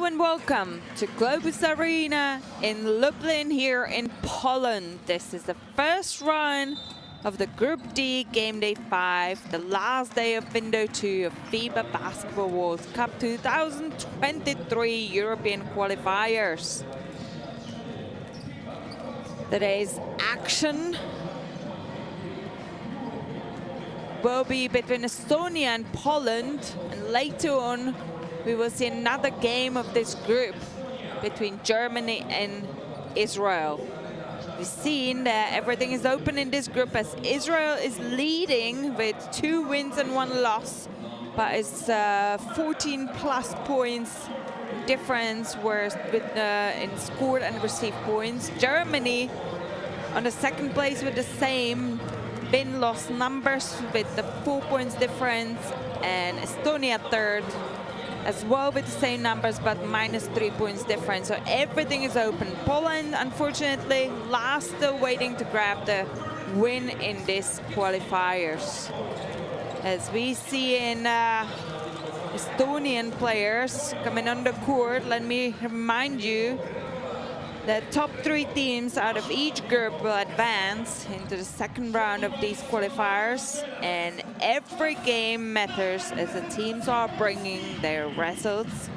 and welcome to Globus Arena in Lublin here in Poland. This is the first run of the Group D Game Day 5, the last day of Window 2 of FIBA Basketball World Cup 2023 European Qualifiers. Today's action will be between Estonia and Poland, and later on we will see another game of this group between Germany and Israel. We've seen that everything is open in this group as Israel is leading with 2 wins and 1 loss, but it's 14 plus points difference whereas in scored and received points. Germany on the second place with the same win-loss numbers with the 4 points difference, and Estonia third as well with the same numbers but minus 3 points difference. So everything is open. Poland, unfortunately, last, still waiting to grab the win in this qualifiers. As we see in Estonian players coming on the court, let me remind you the top 3 teams out of each group will advance into the second round of these qualifiers, and every game matters as the teams are bringing their results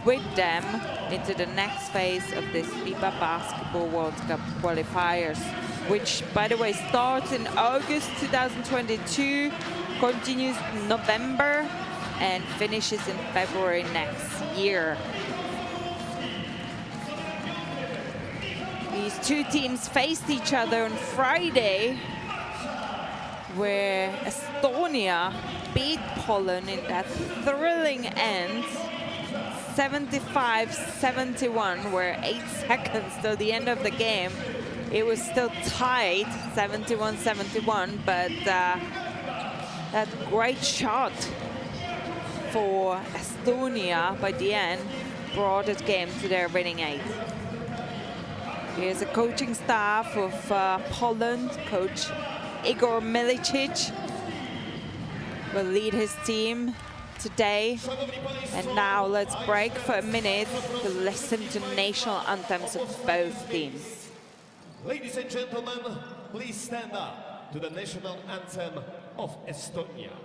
with them into the next phase of this FIBA Basketball World Cup qualifiers, which, by the way, starts in August 2022, continues in November, and finishes in February next year. These 2 teams faced each other on Friday, where Estonia beat Poland in that thrilling end, 75-71, where 8 seconds till the end of the game. It was still tied, 71-71, but that great shot for Estonia by the end brought the game to their winning 8. Here's a coaching staff of Poland. Coach Igor Milicic will lead his team today. And now let's break for a minute to listen to national anthems of both teams. Ladies and gentlemen, please stand up to the national anthem of Estonia.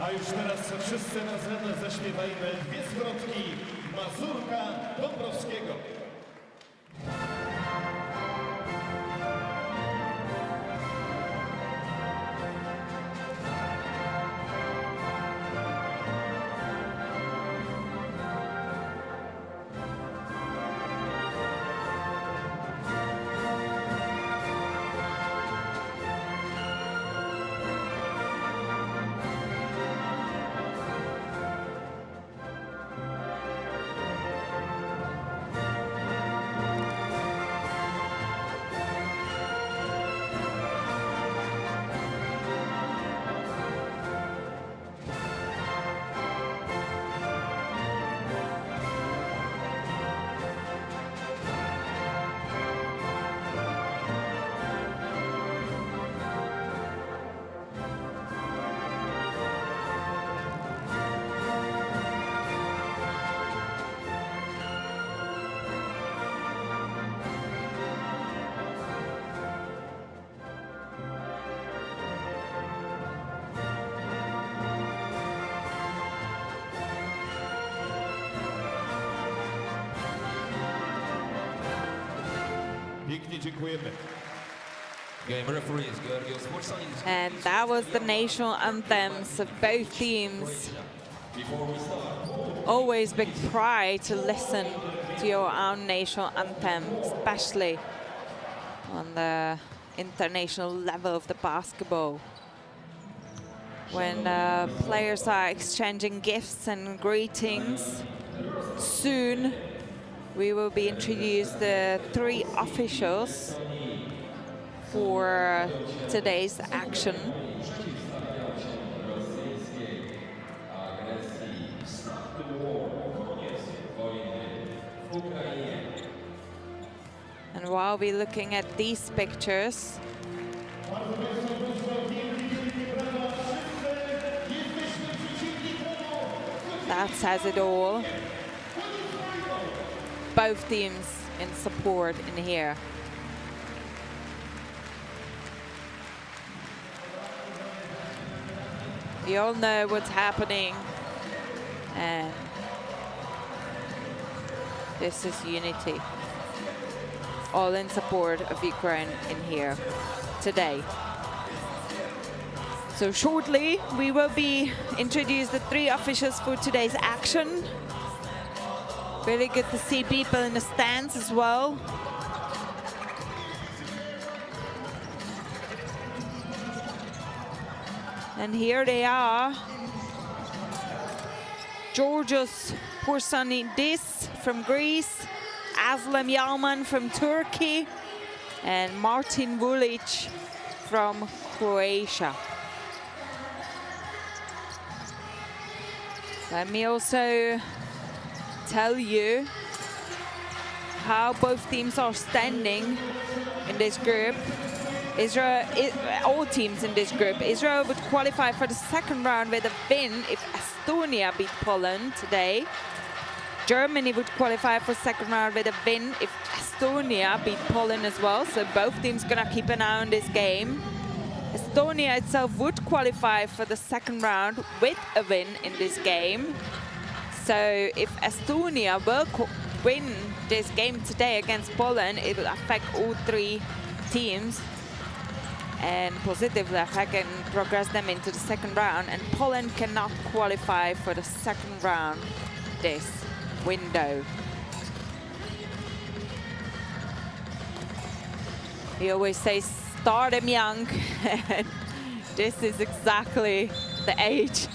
A już teraz wszyscy razem zaśpiewajmy 2 zwrotki Mazurka Dąbrowskiego. And that was the national anthems of both teams. Always big pride to listen to your own national anthem, especially on the international level of the basketball. When players are exchanging gifts and greetings, soon we will be introduced the 3 officials for today's action. And while we're looking at these pictures, that says it all. Both teams in support in here. We all know what's happening, and this is unity. All in support of Ukraine in here today. So shortly we will be introduce the 3 officials for today's action. Really good to see people in the stands as well. And here they are. Georgios Poursanidis from Greece, Aslam Yalman from Turkey, and Martin Vulic from Croatia. Let me also tell you how both teams are standing in this group. All teams in this group. Israel would qualify for the second round with a win if Estonia beat Poland today. Germany would qualify for second round with a win if Estonia beat Poland as well. So both teams gonna keep an eye on this game. Estonia itself would qualify for the second round with a win in this game. So if Estonia will win this game today against Poland, it will affect all 3 teams and positively affect and progress them into the second round. And Poland cannot qualify for the second round this window. We always say start them young. This is exactly the age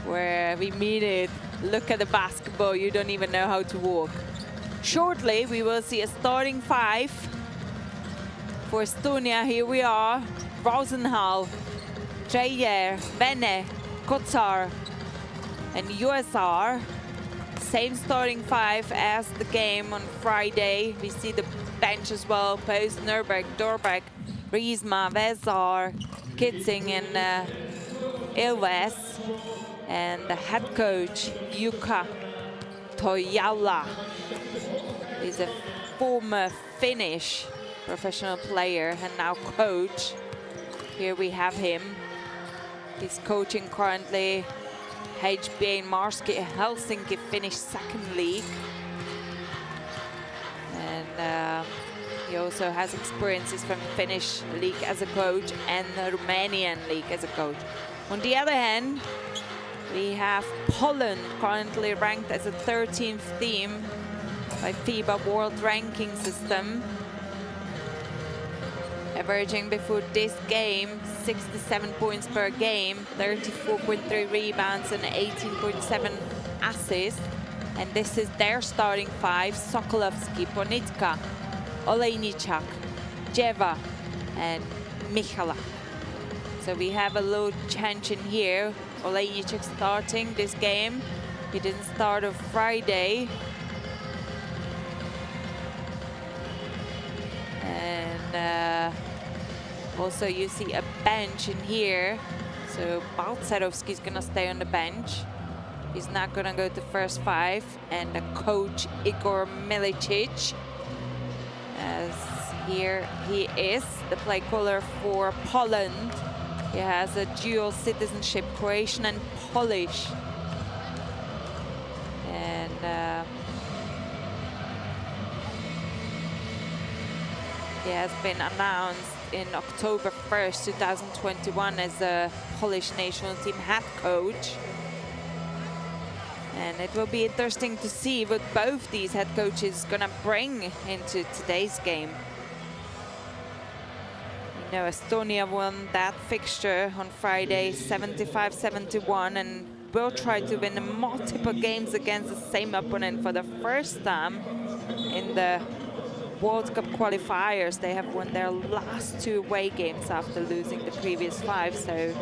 where we mean it. Look at the basketball, you don't even know how to walk. Shortly we will see a starting 5 for Estonia. Here we are: Rosenhal, Dreyer, Vene, Kotsar, and USR. Same starting 5 as the game on Friday. We see the bench as well: Post, Nurberg, Dorbeck, Riesma, Vezar, Kitzing, and Ilves. And the head coach, Jukka Toijala, is a former Finnish professional player and now coach. Here we have him. He's coaching currently HBA Marski Helsinki Finnish second league. And he also has experiences from Finnish league as a coach and the Romanian league as a coach. On the other hand, we have Poland, currently ranked as a 13th team by FIBA World Ranking System. Averaging before this game 67 points per game, 34.3 rebounds and 18.7 assists. And this is their starting 5: Sokolovsky, Ponitka, Olejniczak, Jeva, and Michala. So we have a little change in here. Olejniczak starting this game. He didn't start on Friday. And also you see a bench in here. So Balcerovsky's gonna stay on the bench. He's not gonna go to first 5. And the coach Igor Milicic, as here he is, the play caller for Poland. He has a dual citizenship, Croatian and Polish. And He has been announced in October 1st, 2021 as the Polish national team head coach. And it will be interesting to see what both these head coaches gonna bring into today's game. You know, Estonia won that fixture on Friday, 75-71, and will try to win multiple games against the same opponent for the first time in the World Cup qualifiers. They have won their last 2 away games after losing the previous 5, so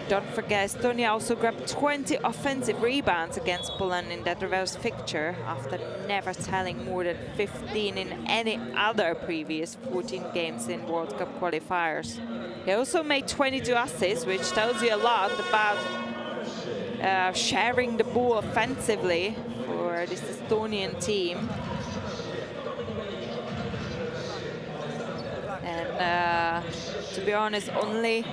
don't forget, Estonia also grabbed 20 offensive rebounds against Poland in that reverse fixture after never tallying more than 15 in any other previous 14 games in World Cup qualifiers. He also made 22 assists, which tells you a lot about sharing the ball offensively for this Estonian team. And to be honest, only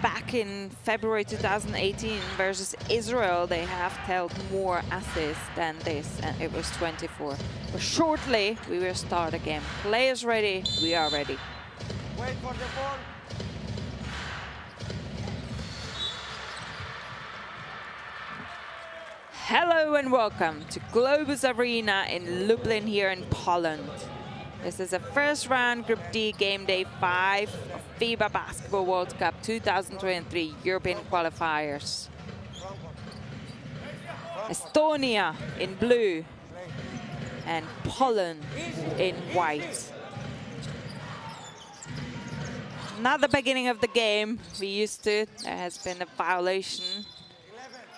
back in February 2018 versus Israel, they have held more assists than this, and it was 24. But shortly, we will start again. Players ready, we are ready. Wait for the ball. Hello and welcome to Globus Arena in Lublin here in Poland. This is a first round Group D game day 5 of FIBA Basketball World Cup 2023 European qualifiers. Estonia in blue and Poland in white. Not the beginning of the game. We used to. There has been a violation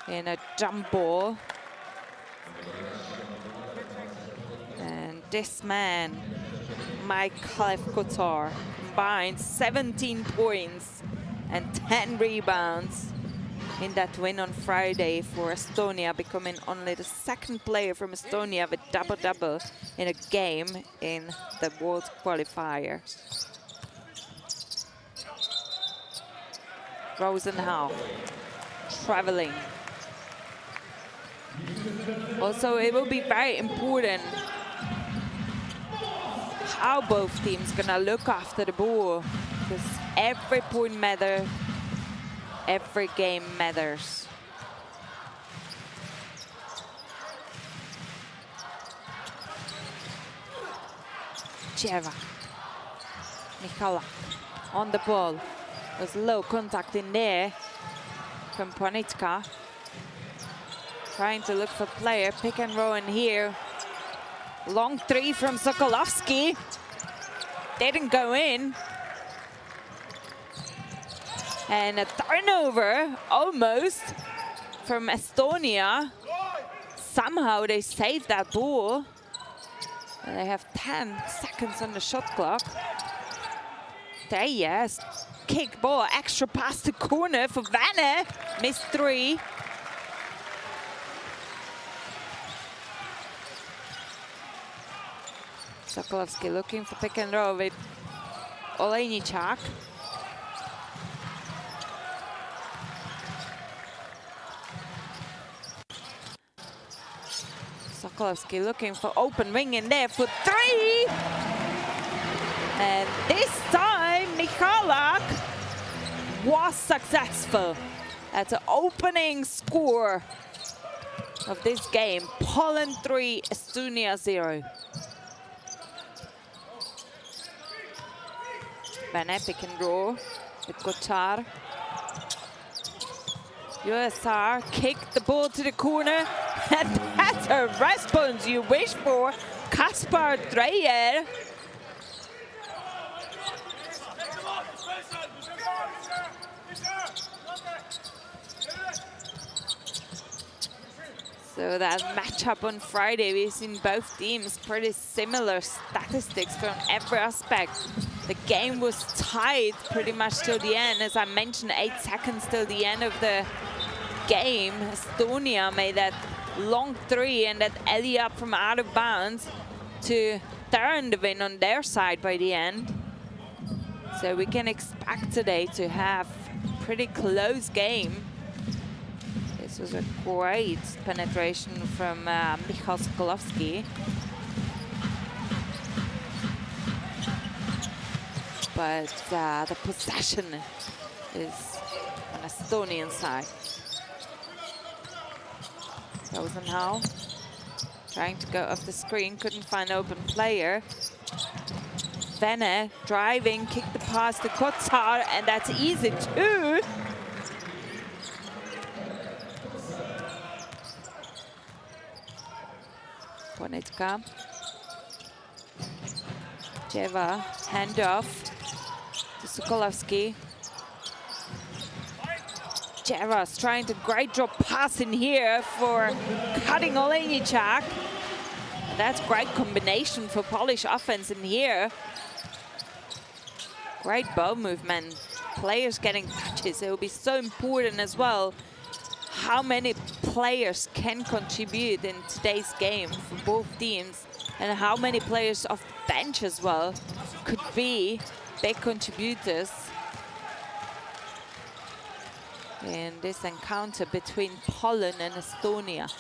in a jump ball. And this man, Michael Kotar, combined 17 points and 10 rebounds in that win on Friday for Estonia, becoming only the 2nd player from Estonia with double-double in a game in the World Qualifiers. Rosenhau traveling. Also, it will be very important how both teams gonna look after the ball, because every point matters, every game matters. Cheva, Michalak on the ball. There's low contact in there from Ponitka. Trying to look for player, pick and roll in here. Long 3 from Sokolovsky. Didn't go in. And a turnover, almost, from Estonia. Somehow they saved that ball. And they have 10 seconds on the shot clock. There, yes. Kick ball, extra pass to corner for Vanne. Missed 3. Sokolovsky looking for pick and roll with Olejniczak. Sokolovsky looking for open wing in there for 3. And this time, Michalak was successful at the opening score of this game. Poland 3, Estonia 0. Vanne pick and roll with Kotar. USR kicked the ball to the corner, and that's a response you wish for. Kaspar Dreyer. So that matchup on Friday, we've seen both teams pretty similar statistics from every aspect. The game was tied pretty much till the end. As I mentioned, 8 seconds till the end of the game. Estonia made that long 3 and that alley up from out of bounds to turn the win on their side by the end. So we can expect today to have a pretty close game. This was a great penetration from Michal Sokolovsky. but the possession is on Estonian side. Rosenhau trying to go off the screen, couldn't find open player. Vene driving, kicked the pass to Kotsar, and that's easy too. Bonitka. Jeva, handoff to Sokolovsky. Jeva's trying to great drop pass in here for cutting Olejniczak. That's great combination for Polish offense in here. Great ball movement. Players getting touches. It will be so important as well how many players can contribute in today's game for both teams, and how many players off the bench as well could be big contributors in this encounter between Poland and Estonia.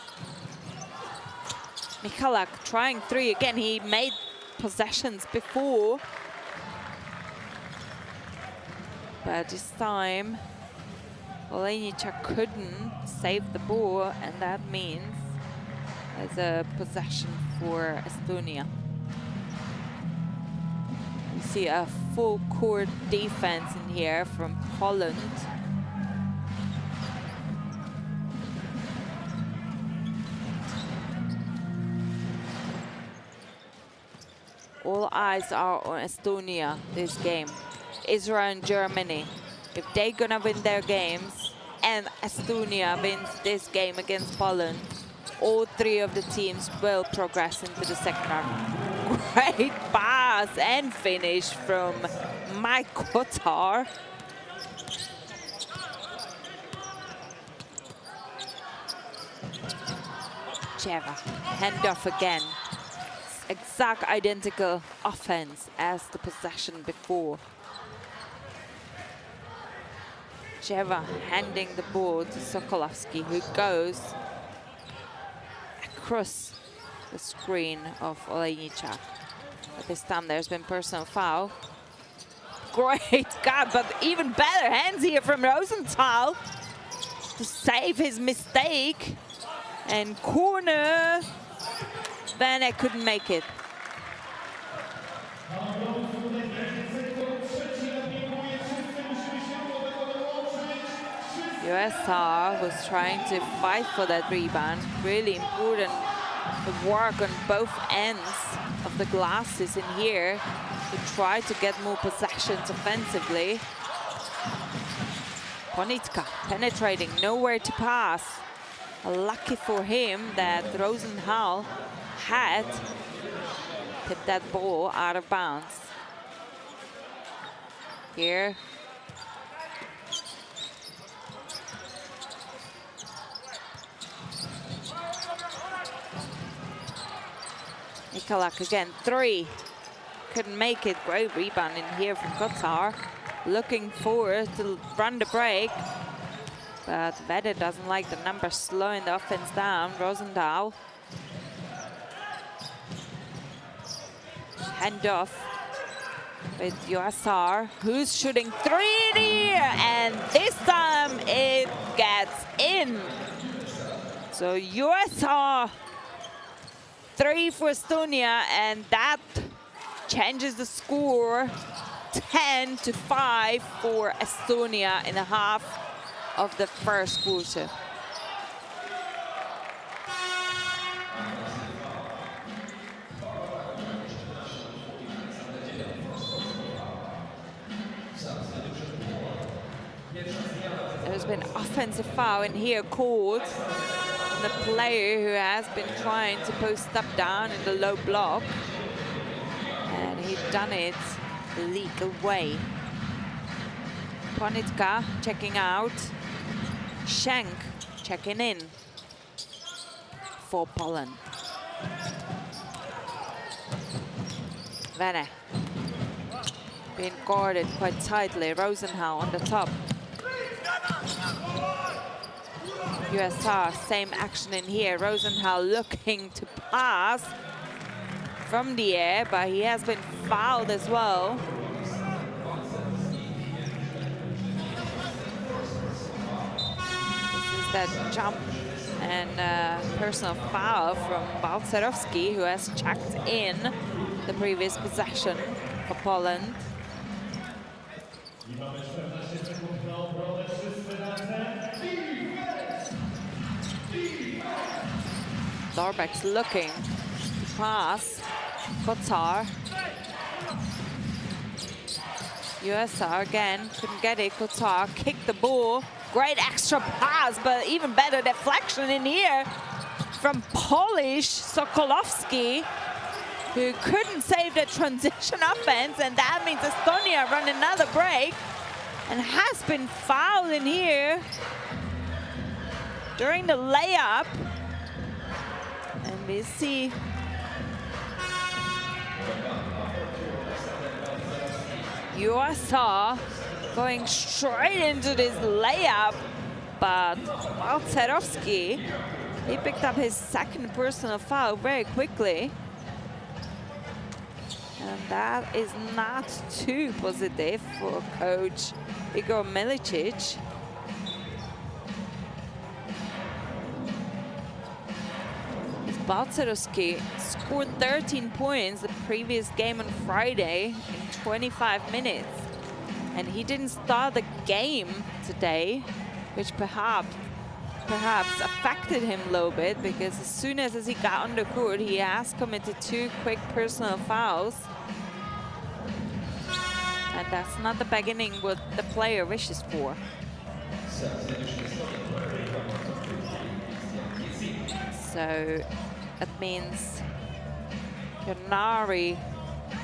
Michalak trying three again. He made possessions before, but this time Olejniczak couldn't save the ball, and that means as a possession for Estonia. We see a full court defense in here from Poland. All eyes are on Estonia this game. Israel and Germany. If they're gonna win their games and Estonia wins this game against Poland, all three of the teams will progress into the second round. Great pass and finish from Mike Kotar. Jeva, handoff again. Exact identical offense as the possession before. Jeva handing the ball to Sokolovsky, who goes across the screen of Olejniczak. But this time there's been personal foul. Great cut, but even better hands here from Rosenthal to save his mistake. And corner, Vene couldn't make it. USR was trying to fight for that rebound. Really important the work on both ends of the glasses in here to try to get more possessions offensively. Bonitka penetrating, nowhere to pass. Lucky for him that Rosenhal had tipped that ball out of bounds. Here. Michalak again, three. Couldn't make it. Great rebound in here from Kotsar. Looking forward to run the break. But Vedder doesn't like the numbers slowing the offense down. Rosendahl. Handoff with USR, who's shooting three here, and this time it gets in. So USR, three for Estonia, and that changes the score 10-5 for Estonia in the half of the first quarter. There's been offensive foul in here called on the player who has been trying to post up down in the low block, and he's done it the legal way. Bonitka checking out. Schenk checking in for Poland. Vene being guarded quite tightly. Rosenhau on the top. USR, same action in here. Rosenhau looking to pass from the air, but he has been fouled as well. that jump and personal foul from Balcerowski, who has checked in the previous possession for Poland. Dorbek's looking to pass. Kotar. USR again, couldn't get it. Kotar kicked the ball. Great extra pass, but even better deflection in here from Polish Sokolowski, who couldn't save the transition offense, and that means Estonia run another break and has been fouled in here during the layup. And we see USR going straight into this layup, but Balcerowski, he picked up his second personal foul very quickly. And that is not too positive for coach Igor Milicic. Balcerowski scored 13 points the previous game on Friday in 25 minutes. And he didn't start the game today, which perhaps affected him a little bit, because as soon as he got on the court, he has committed 2 quick personal fouls. And that's not the beginning what the player wishes for. So that means Yanari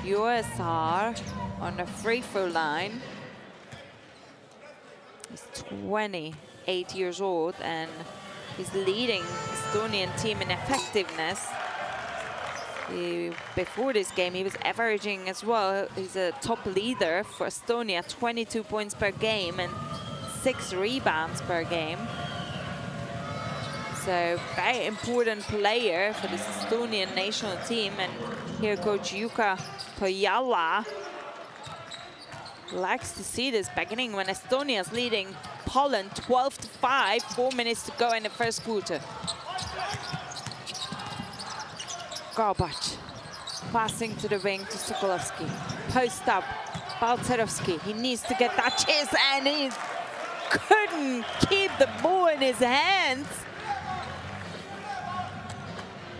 USR on the free throw line. He's 28 years old and he's leading Estonian team in effectiveness. Before this game, he was averaging as well. He's a top leader for Estonia, 22 points per game and 6 rebounds per game. So very important player for this Estonian national team. And here coach Jukka Pojala likes to see this beginning when Estonia is leading Poland 12-5, 4 minutes to go in the first quarter. Garbac passing to the wing to Sokolowski. Post up, Balcerowski. He needs to get touches and he couldn't keep the ball in his hands.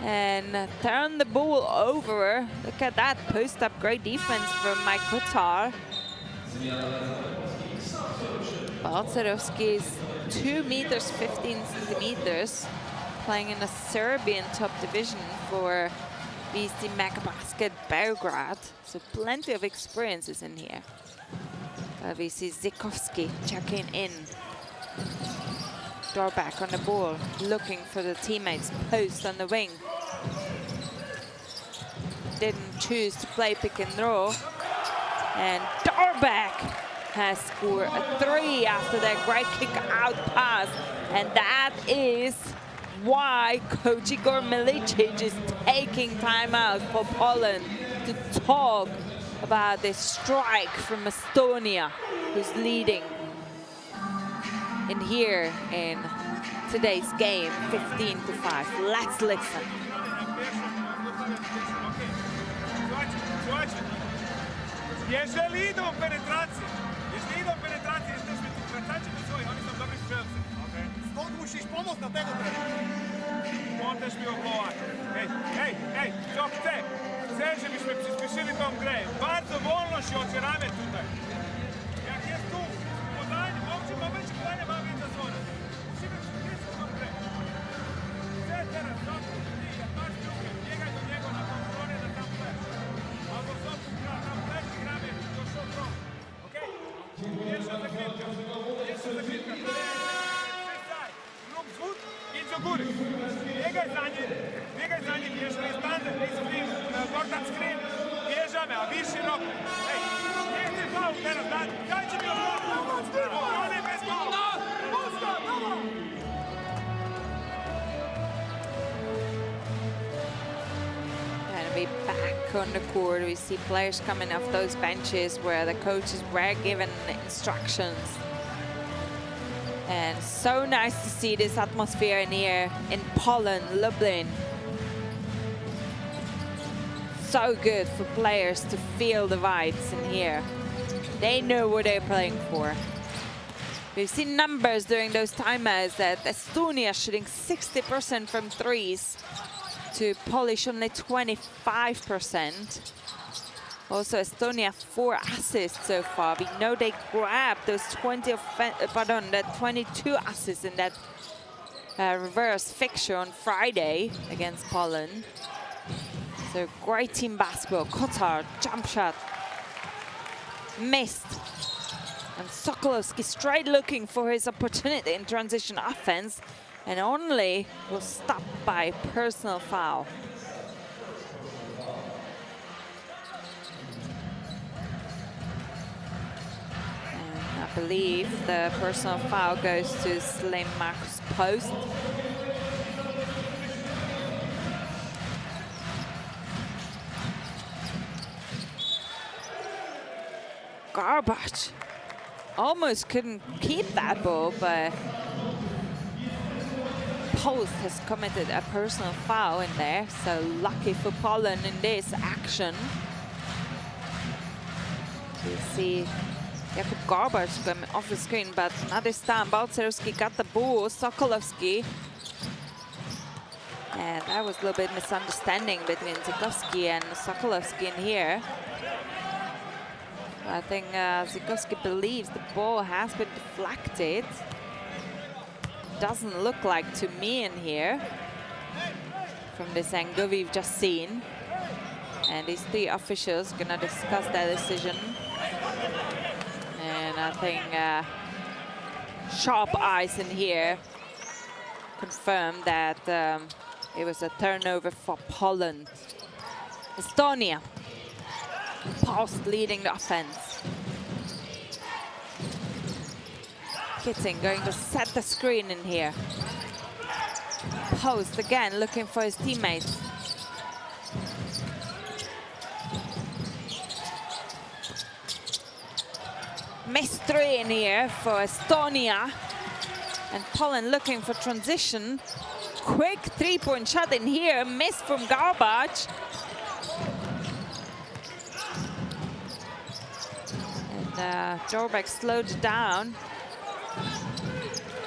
And turn the ball over. Look at that post up, great defense from Mike Kotar. Balcerowski is 2 meters, 15 centimeters, playing in the Serbian top division for BC Megabasket Belgrade. So plenty of experiences in here. We see Zikovsky checking in. Dorbek on the ball, looking for the teammates. Post on the wing. Didn't choose to play pick and roll. And Dorbek has scored a 3 after that great kick out pass. And that is why coach Igor Milicic is taking time out for Poland to talk about this strike from Estonia, who's leading in here in today's game, 15-5. Let's listen. Jeżeli idą penetracje, jesteśmy tu, wracajcie do swoich, oni są dobrzy strzelcy. Stąd musisz pomóc na tego treningu. On też mi okoła. Hej, co chcę? Chcę, żebyśmy przyspieszyli tą grę. Bardzo wolno się ocieramy tutaj. Jak jest tu podanie, w momencie podania mamy więc zasłonę. Musimy przyspieszyć tą grę. Chcę teraz, Zoku, jak masz piłkę, biegaj do niego na tą stronę, na tam plec. Albo Zoku gra tam plec i gramy do short. Okej? Pierwsza zakrywka. Lub zwód, idź do góry. Biegaj za nim, jeżeli jest bandę, Gordon screen, bierzemy, a wisz szeroko. Hej, nie chcę faul teraz, dajcie mi obrony bez faulu. Mocno, And we back on the court. We see players coming off those benches where the coaches were given instructions. And so nice to see this atmosphere in here in Poland, Lublin. So good for players to feel the vibes in here. They know what they're playing for. We've seen numbers during those timeouts that Estonia shooting 60% from threes to Polish only 25%. Also, Estonia 4 assists so far. We know they grabbed those 22 assists in that reverse fixture on Friday against Poland. So great team basketball. Kotar, jump shot, missed. And Sokolowski straight looking for his opportunity in transition offense, and only was stopped by personal foul. And I believe the personal foul goes to Slim Marcus Post. Garbage. Almost couldn't keep that ball, but Post has committed a personal foul in there. So lucky for Poland in this action. You see Jakub Garbage going off the screen, but not this time. Balcerowski got the ball. Sokolowski. And that was a little bit misunderstanding between Zikowski and Sokolowski in here. I think Zikowski believes the ball has been deflected. Doesn't look like to me in here from this angle we've just seen. And these three officials are gonna discuss their decision. And I think sharp eyes in here confirm that it was a turnover for Poland. Estonia. Post leading the offense. Kitting going to set the screen in here. Post again looking for his teammates. Missed three in here for Estonia. And Poland looking for transition. Quick three-point shot in here, missed from Garbage. Jorbeck slowed down,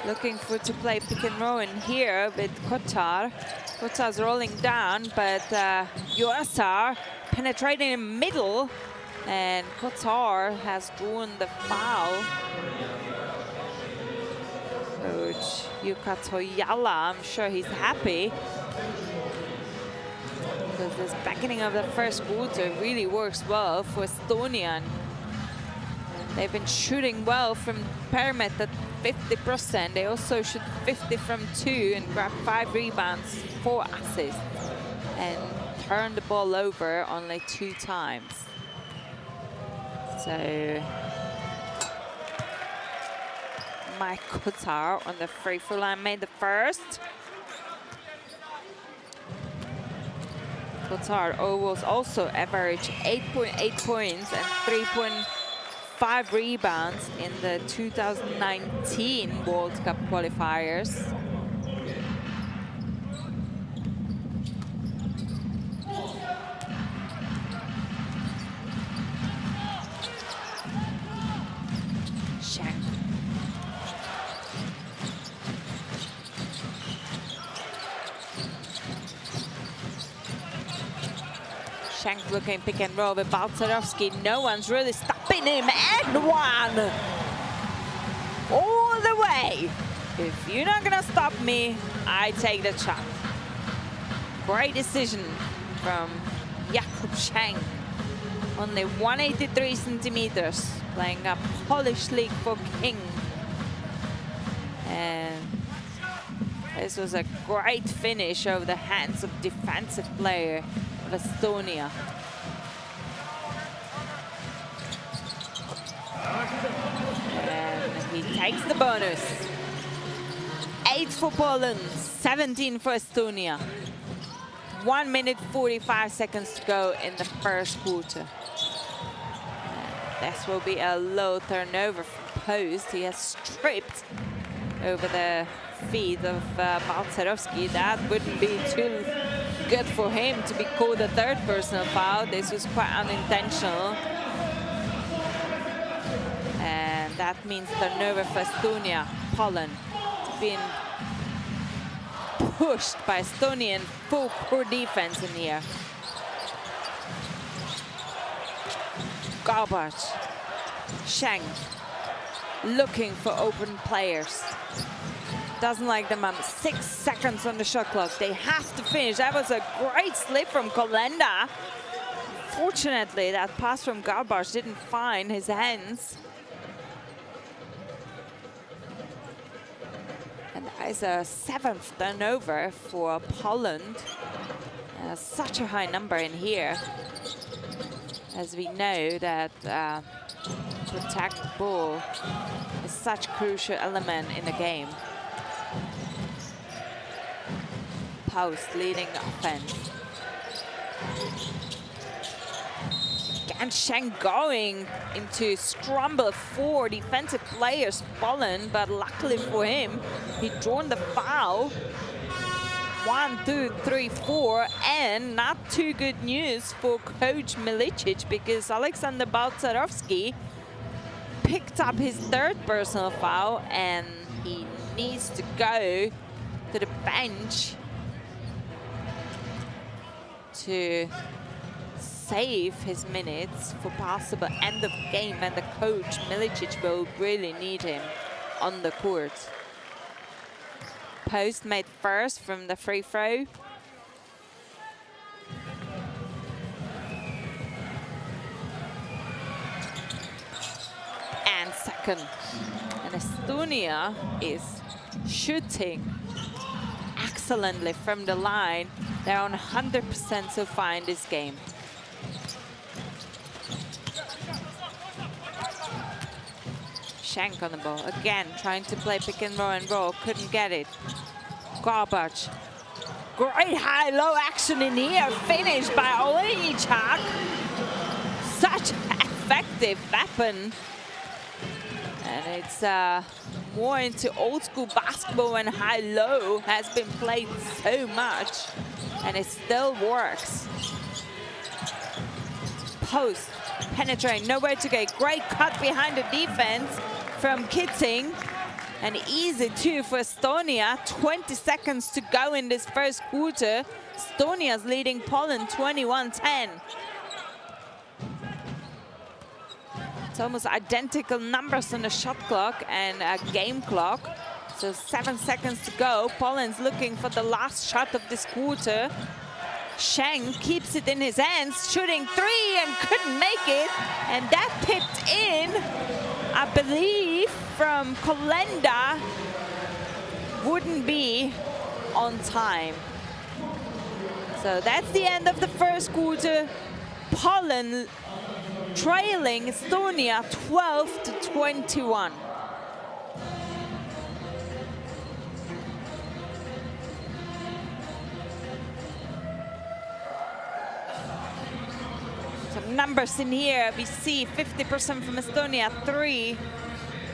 looking for to play pick and roll in here with Kotar. Kotar's rolling down, but Yoasar penetrating in the middle, and Kotar has drawn the foul. Coach Jukka Toijala, I'm sure he's happy, because this beginning of the first quarter really works well for Estonia. They've been shooting well from perimeter, 50%. They also shoot 50 from 2 and grab 5 rebounds, 4 assists, and turn the ball over only 2 times. So Mike Kotar on the free throw line made the first. Kotar was also average 8.8 points and 3.5 rebounds in the 2019 World Cup qualifiers. Shank looking pick and roll with Balcerowski. No one's really stopping him. And one! All the way. If you're not gonna stop me, I take the shot. Great decision from Jakub Shank. Only 183 centimeters, playing a Polish league for King. And this was a great finish over the hands of defensive player of Estonia. And he takes the bonus. 8 for Poland, 17 for Estonia. 1 minute 45 seconds to go in the first quarter. And this will be a low turnover for Post. He has stripped over the feet of Balcerowski. That wouldn't be too good for him to be called a third personal foul. This was quite unintentional. And that means turnover for Estonia. Poland being pushed by Estonian full core defense in here. Garbage. Schenk looking for open players. Doesn't like them. 6 seconds on the shot clock. They have to finish. That was a great slip from Kolenda. Fortunately, that pass from Garbage didn't find his hands. And that is a 7th turnover for Poland. Such a high number in here. As we know that protect the ball is such a crucial element in the game. Post leading the offense. Again, Schenk going into scramble 4 defensive players, Poland, but luckily for him, he drawn the foul. 1, 2, 3, 4, and not too good news for Coach Milicic because Alexander Balcerowski picked up his 3rd personal foul and he needs to go to the bench to save his minutes for possible end of game, and the coach Milicic will really need him on the court. Post made first from the free throw. And second. And Estonia is shooting excellently from the line. They're on 100% so far in this game. Schenk on the ball. Again, trying to play pick and roll. Couldn't get it. Garbage. Great high-low action in here. Finished by Olejniczak. Such an effective weapon. And it's more into old-school basketball when high-low has been played so much. And it still works. Post. Penetrating. Nowhere to go. Great cut behind the defense from Kitting. And easy too for Estonia. 20 seconds to go in this first quarter. Estonia's leading Poland 21-10. It's almost identical numbers on the shot clock and game clock. So 7 seconds to go. Poland's looking for the last shot of this quarter. Schenk keeps it in his hands, shooting 3 and couldn't make it. And that tipped in, I believe, from Kolenda. Wouldn't be on time. So that's the end of the first quarter. Poland trailing Estonia 12-21. Some numbers in here. We see 50% from Estonia, 3,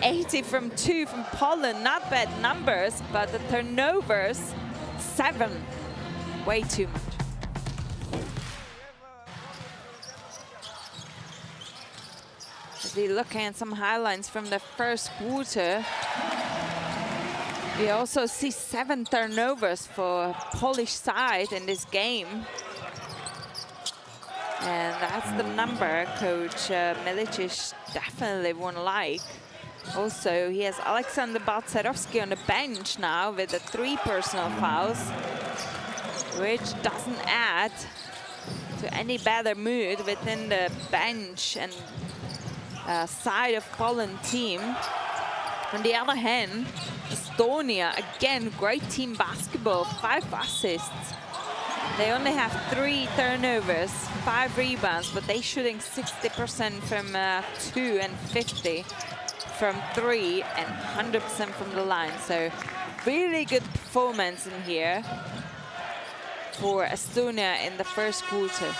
80 from 2 from Poland. Not bad numbers, but the turnovers, 7. Way too much. As we look at some highlights from the first quarter, we also see 7 turnovers for Polish side in this game. And that's the number Coach Milicic definitely won't like. Also, he has Alexander Balcerowski on the bench now with the 3 personal fouls, which doesn't add to any better mood within the bench and side of Poland team. On the other hand, Estonia, again, great team basketball, 5 assists. They only have 3 turnovers, 5 rebounds, but they're shooting 60% from 2 and 50 from 3 and 100% from the line. So really good performance in here for Estonia in the first quarter.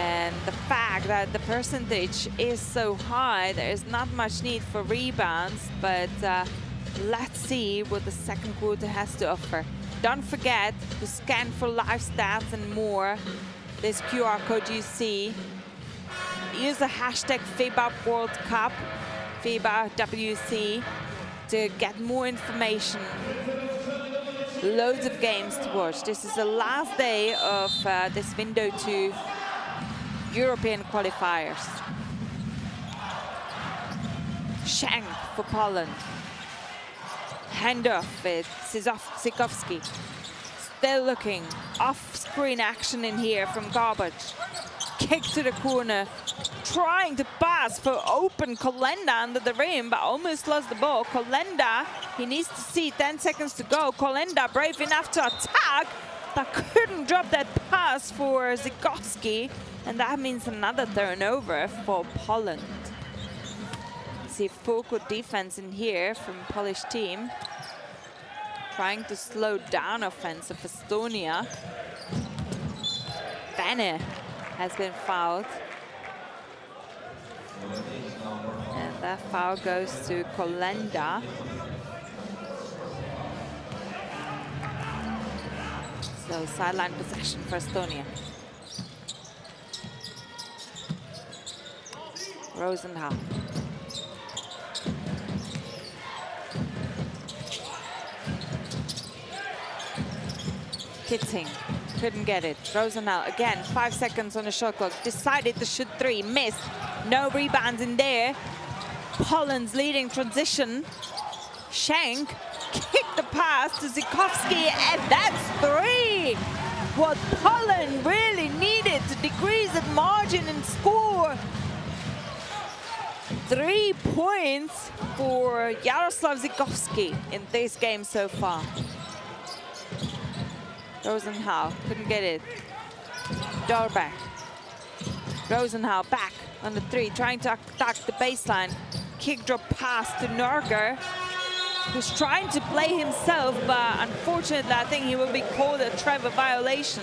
And the fact that the percentage is so high, there is not much need for rebounds, but let's see what the second quarter has to offer. Don't forget to scan for live stats and more. This QR code you see. Use the hashtag FIBA World Cup, FIBA WC, to get more information. Loads of games to watch. This is the last day of this window to European qualifiers. Schenk for Poland. Handoff with Zikowski. Still looking. Off-screen action in here from Garbage. Kick to the corner. Trying to pass for open Kolenda under the rim, but almost lost the ball. Kolenda, he needs to see 10 seconds to go. Kolenda brave enough to attack, but couldn't drop that pass for Zikowski. And that means another turnover for Poland. See full good defense in here from Polish team. Trying to slow down offense of Estonia. Bene has been fouled. And that foul goes to Kolenda. So sideline possession for Estonia. Rosenthal. Kitzing couldn't get it. Rosenthal again, 5 seconds on the shot clock. Decided to shoot three, missed. No rebounds in there. Poland's leading transition. Schenk kicked the pass to Zikowski, and that's three. What Poland really needed to decrease that margin and score. 3 points for Jaroslav Zikowski in this game so far. Rosenthal couldn't get it. Dorback. Rosenthal back on the three, trying to attack the baseline. Kick drop pass to Norger, who's trying to play himself, but unfortunately I think he will be called a Trevor violation.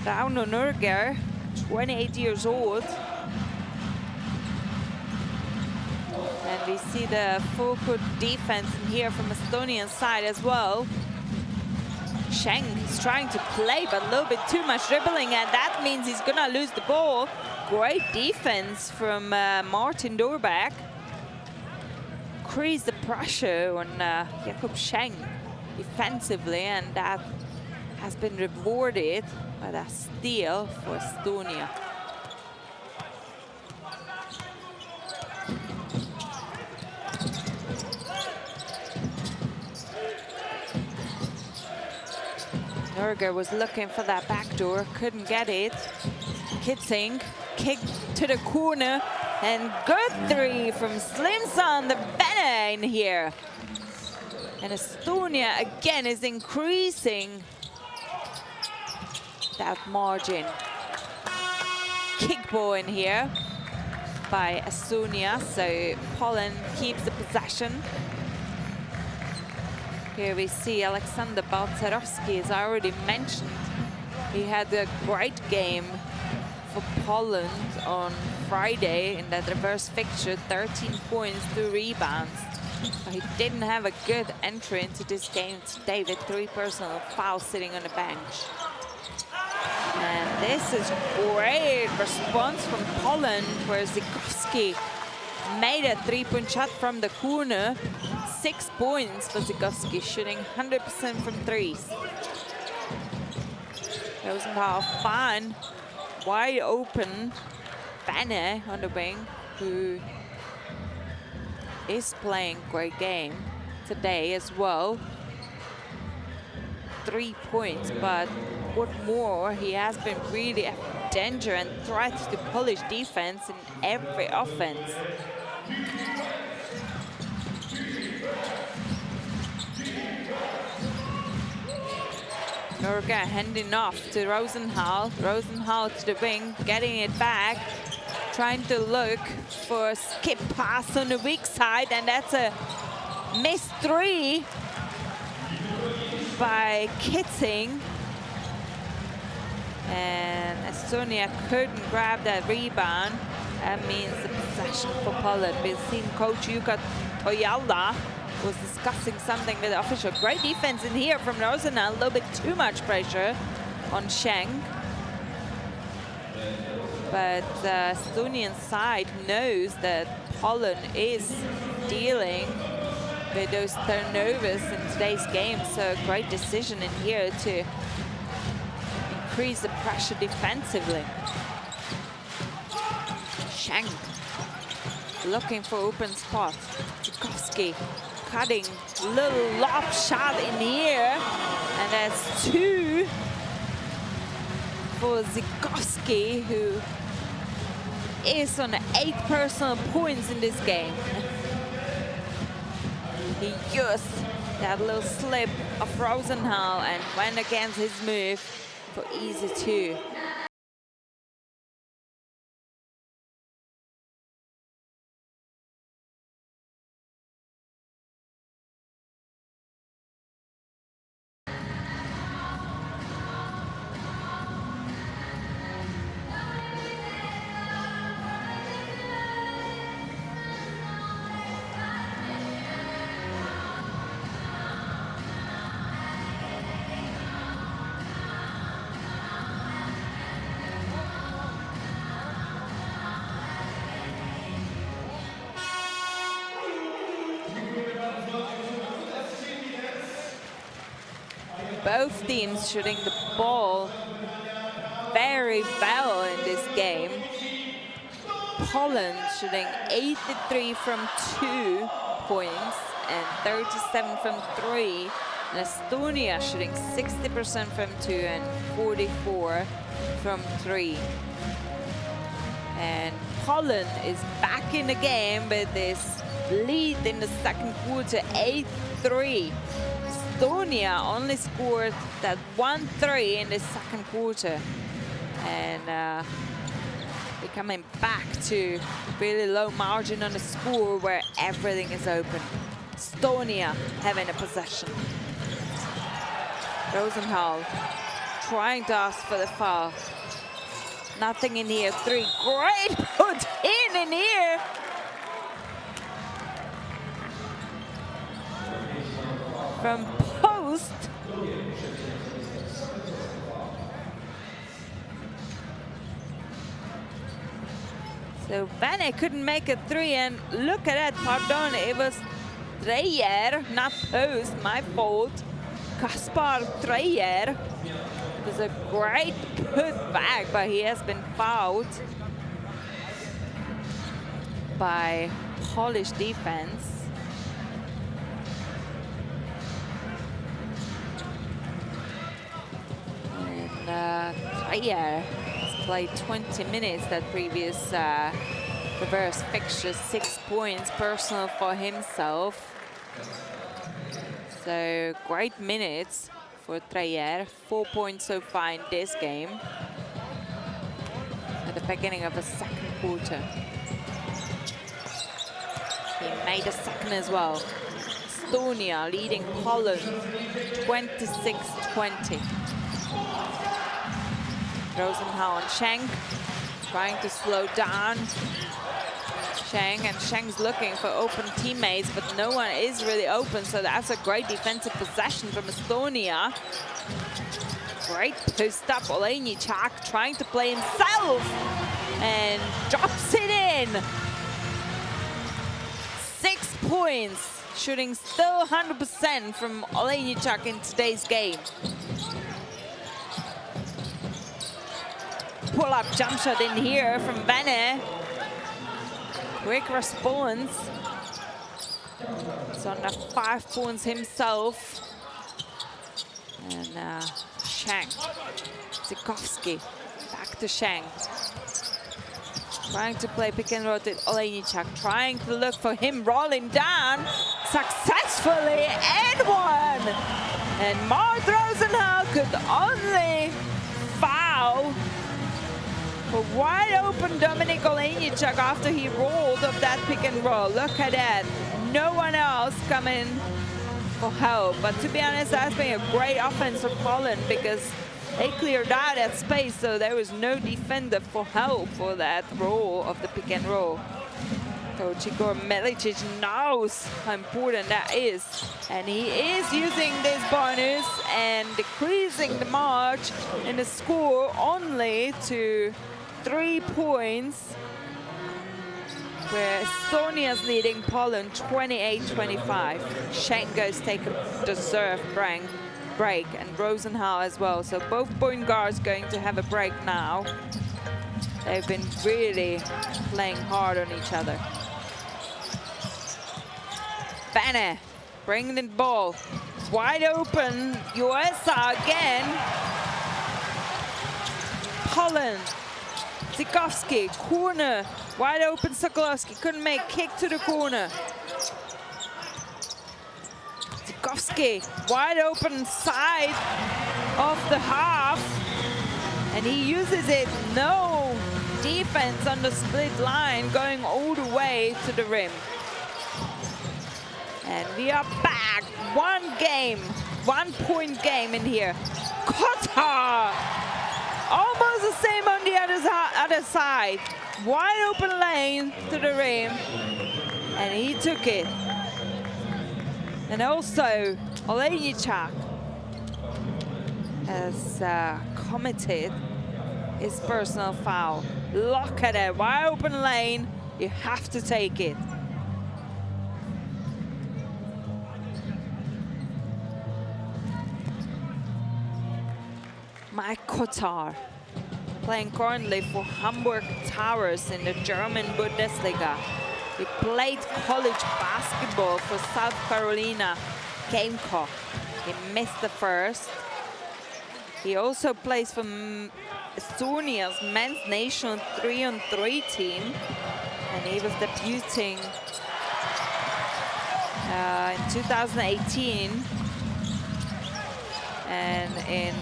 Rauno Norger, 28 years old. And we see the full court defense in here from Estonian side as well. Schenk is trying to play, but a little bit too much dribbling, and that means he's gonna lose the ball. Great defense from Martin Dorback. Increase the pressure on Jakub Schenk defensively, and that has been rewarded by a steal for Estonia. Norger was looking for that backdoor, couldn't get it. Kitzing, kick to the corner, and good three from Slimson, the Bene in here. And Estonia again is increasing that margin. Kickball in here by Estonia, so Poland keeps the possession. Here we see Alexander Balcerowski, as I already mentioned. He had a great game for Poland on Friday in that reverse fixture, 13 points, 2 rebounds. But he didn't have a good entry into this game today with 3 personal fouls sitting on the bench. And this is great response from Poland, where Zikowski made a 3-point shot from the corner. 6 points for Zikowski, shooting 100% from threes. Rosenthal fine, wide open. Bene on the wing, who is playing great game today as well. 3 points, but what more, he has been really a danger and threat to Polish defense in every offense. Norger handing off to Rosenthal. Rosenthal to the wing, getting it back. Trying to look for a skip pass on the weak side, and that's a missed 3 by Kitzing. And Estonia couldn't grab that rebound. That means the possession for Poland. We've seen Coach Jukka Tojalda was discussing something with the official. Great defense in here from Rosenthal. A little bit too much pressure on Schenk. But the Estonian side knows that Poland is dealing with those turnovers in today's game. So a great decision in here to increase the pressure defensively. Schenk looking for open spot. Zikowski cutting, little lob shot in here. And that's 2 for Zikowski, who is on 8 personal points in this game. He used that little slip of Rosenthal and went against his move for easy 2. Both teams shooting the ball very well in this game. Poland shooting 83 from 2 points and 37 from 3. And Estonia shooting 60% from 2 and 44 from 3. And Poland is back in the game with this lead in the second quarter, 8-3. Estonia only scored that 1-3 in the second quarter. And we're coming back to really low margin on the score where everything is open. Estonia having a possession. Rosenthal trying to ask for the foul. Nothing in here. 3. Great put in here. From post. So Vene couldn't make a 3, and look at that, pardon, it was Dreyer, not post, my fault. Kaspar Dreyer. It was a great put back, but he has been fouled by Polish defense. Dreyer has played 20 minutes that previous reverse fixture, 6 points personal for himself. So great minutes for Dreyer, 4 points so far in this game at the beginning of the second quarter. He made a second as well. Estonia leading Poland 26-20. Rosenthal and Schenk trying to slow down Schenk, and Schenk's looking for open teammates, but no one is really open, so that's a great defensive possession from Estonia. Great post up, Olejniczak trying to play himself and drops it in. 6 points, shooting still 100% from Olejniczak in today's game. Pull-up jump shot in here from Vene. Quick response. He's under 5 points himself. And Schenk. Zikowski. Back to Schenk. Trying to play pick and roll with Olejniczak. Trying to look for him rolling down. Successfully and one. And Mart Rosenthal could only foul for wide open Dominik Olejniczak after he rolled off that pick and roll. Look at that. No one else coming for help. But to be honest, that's been a great offense for Poland because They cleared out that space, so there was no defender for help for that role of the pick and roll. Coach Igor Melicic knows how important that is. And he is using this bonus and decreasing the march in the score only to 3 points, where Estonia's leading Poland 28-25. Schenko's take a deserved break, and Rosenhau as well. So both point guards going to have a break now. They've been really playing hard on each other. Vene bringing the ball. Wide open, USA again. Poland. Zikowski, corner. Wide open, Sokolowski couldn't make, kick to the corner. Zikowski, wide open side of the half. And he uses it, no defense on the split line, going all the way to the rim. And we are back, 1 point game in here. Kotar, almost the same on the other side. Wide open lane to the rim, and he took it. And also, Olejniczak has committed his personal foul. Look at it, wide open lane, you have to take it. Mike Kotar, playing currently for Hamburg Towers in the German Bundesliga. He played college basketball for South Carolina Gamecock. He missed the first. He also plays for Estonia's men's national 3-on-3 team. And he was debuting in 2018. And in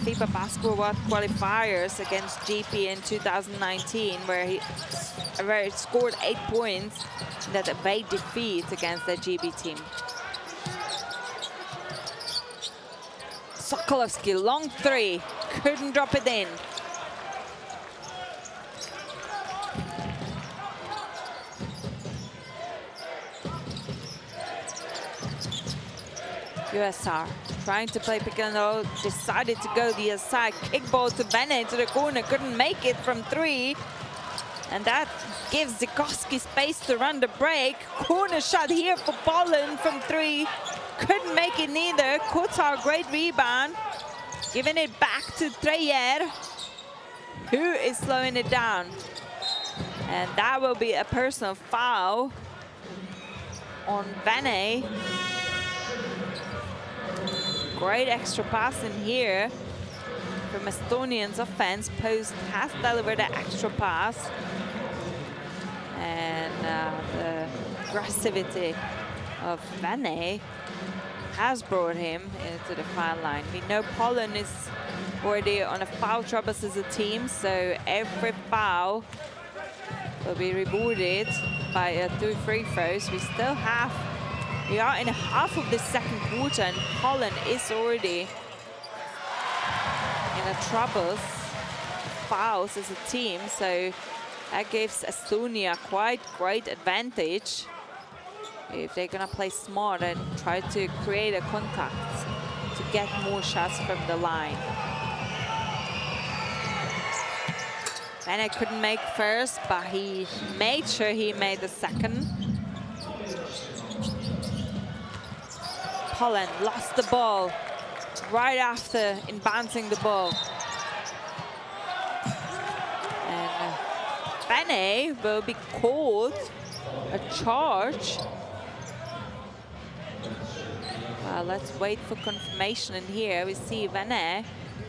FIBA Basketball World Qualifiers against GP in 2019, where he scored 8 points in that away defeat against the GB team. Sokolowski, long three, couldn't drop it in. USR trying to play pick and roll, decided to go the side, kick ball to Vene into the corner, couldn't make it from 3. And that gives Zikowski space to run the break. Corner shot here for Poland from 3. Couldn't make it neither. Kotar, great rebound. Giving it back to Treyer, who is slowing it down. And that will be a personal foul on Vene. Great extra pass in here from Estonians offense. Post has delivered an extra pass. And the aggressivity of Vene has brought him into the foul line. We know Poland is already on a foul troubles as a team, so every foul will be rewarded by 2 free throws. We are in half of the second quarter, and Poland is already in a troubles, fouls as a team, so that gives Estonia quite great advantage if they're gonna play smart and try to create a contact to get more shots from the line. Vene couldn't make first, but he made sure he made the second. Poland lost the ball right after inbounding the ball. And Vene will be called a charge. Let's wait for confirmation in here. We see Vene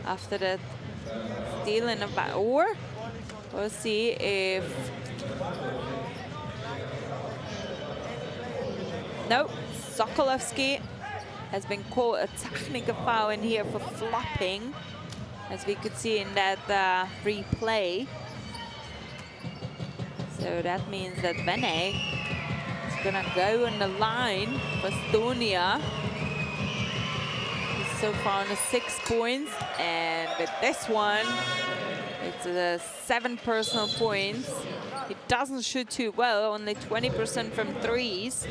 after the stealing of that, or we'll see if... Nope, Sokolowski has been called a technical foul in here for flopping, as we could see in that replay. So that means that Vene is gonna go on the line for Estonia. so far on the 6 points, and with this one, it's 7 personal points. He doesn't shoot too well, only 20% from threes.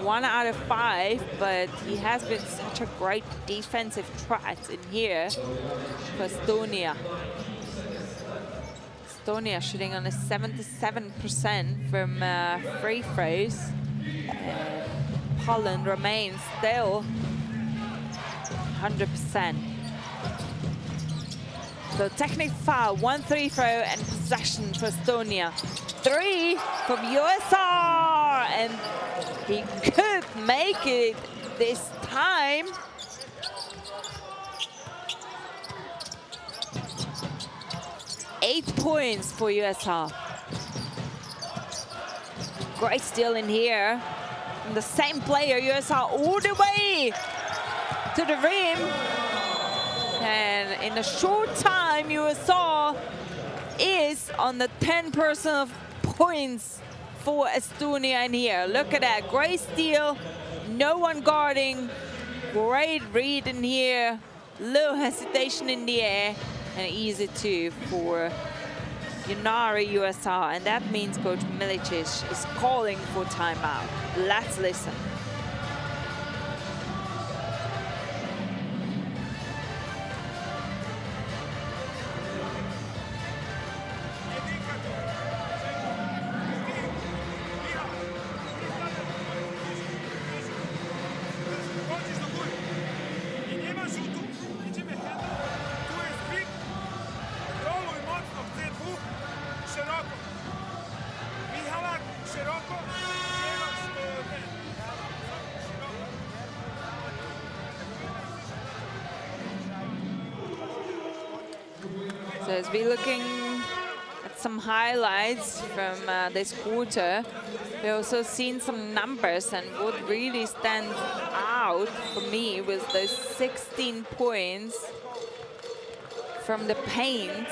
1 out of 5, but he has been such a great defensive threat in here for Estonia. Estonia shooting on a 77% from free throws. Poland remains still 100%. So technical foul, 1 free throw and possession for Estonia. 3 from USR, and he could make it this time. Eight points for USR. Great steal in here. And the same player, USR, all the way to the rim. And in a short time, USR is on the 10 personal points for Estonia in here. Look at that, great steal, no one guarding, great read in here, little hesitation in the air, and easy two for Unari USR. And that means Coach Milicic is calling for timeout. Let's listen. So as we're looking at some highlights from this quarter, we also seen some numbers, and what really stands out for me was those 16 points from the paint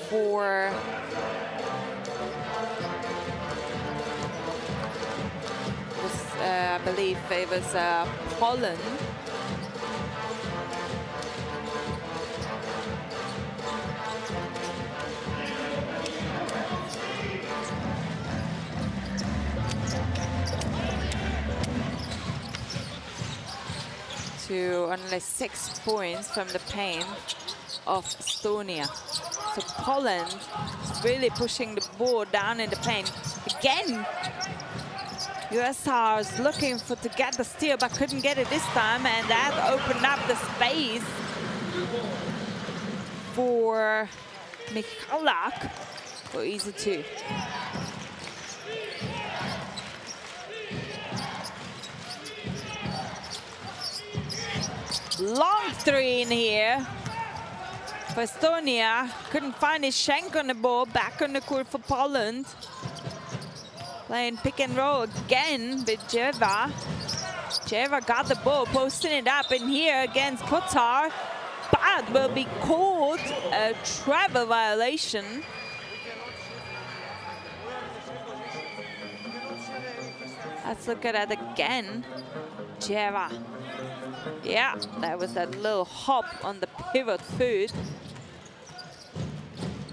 for I believe it was Poland. To only 6 points from the paint of Estonia. So Poland is really pushing the ball down in the paint. Again, USR is looking to get the steal, but couldn't get it this time, and that opened up the space for Michalak for easy two. Long three in here for Estonia. Couldn't find his shank on the ball. Back on the court for Poland. Playing pick and roll again with Jeva. Jeva got the ball, posting it up in here against Kotar, but will be called a travel violation. Let's look at that again. Jeva. Yeah, that was that little hop on the pivot foot.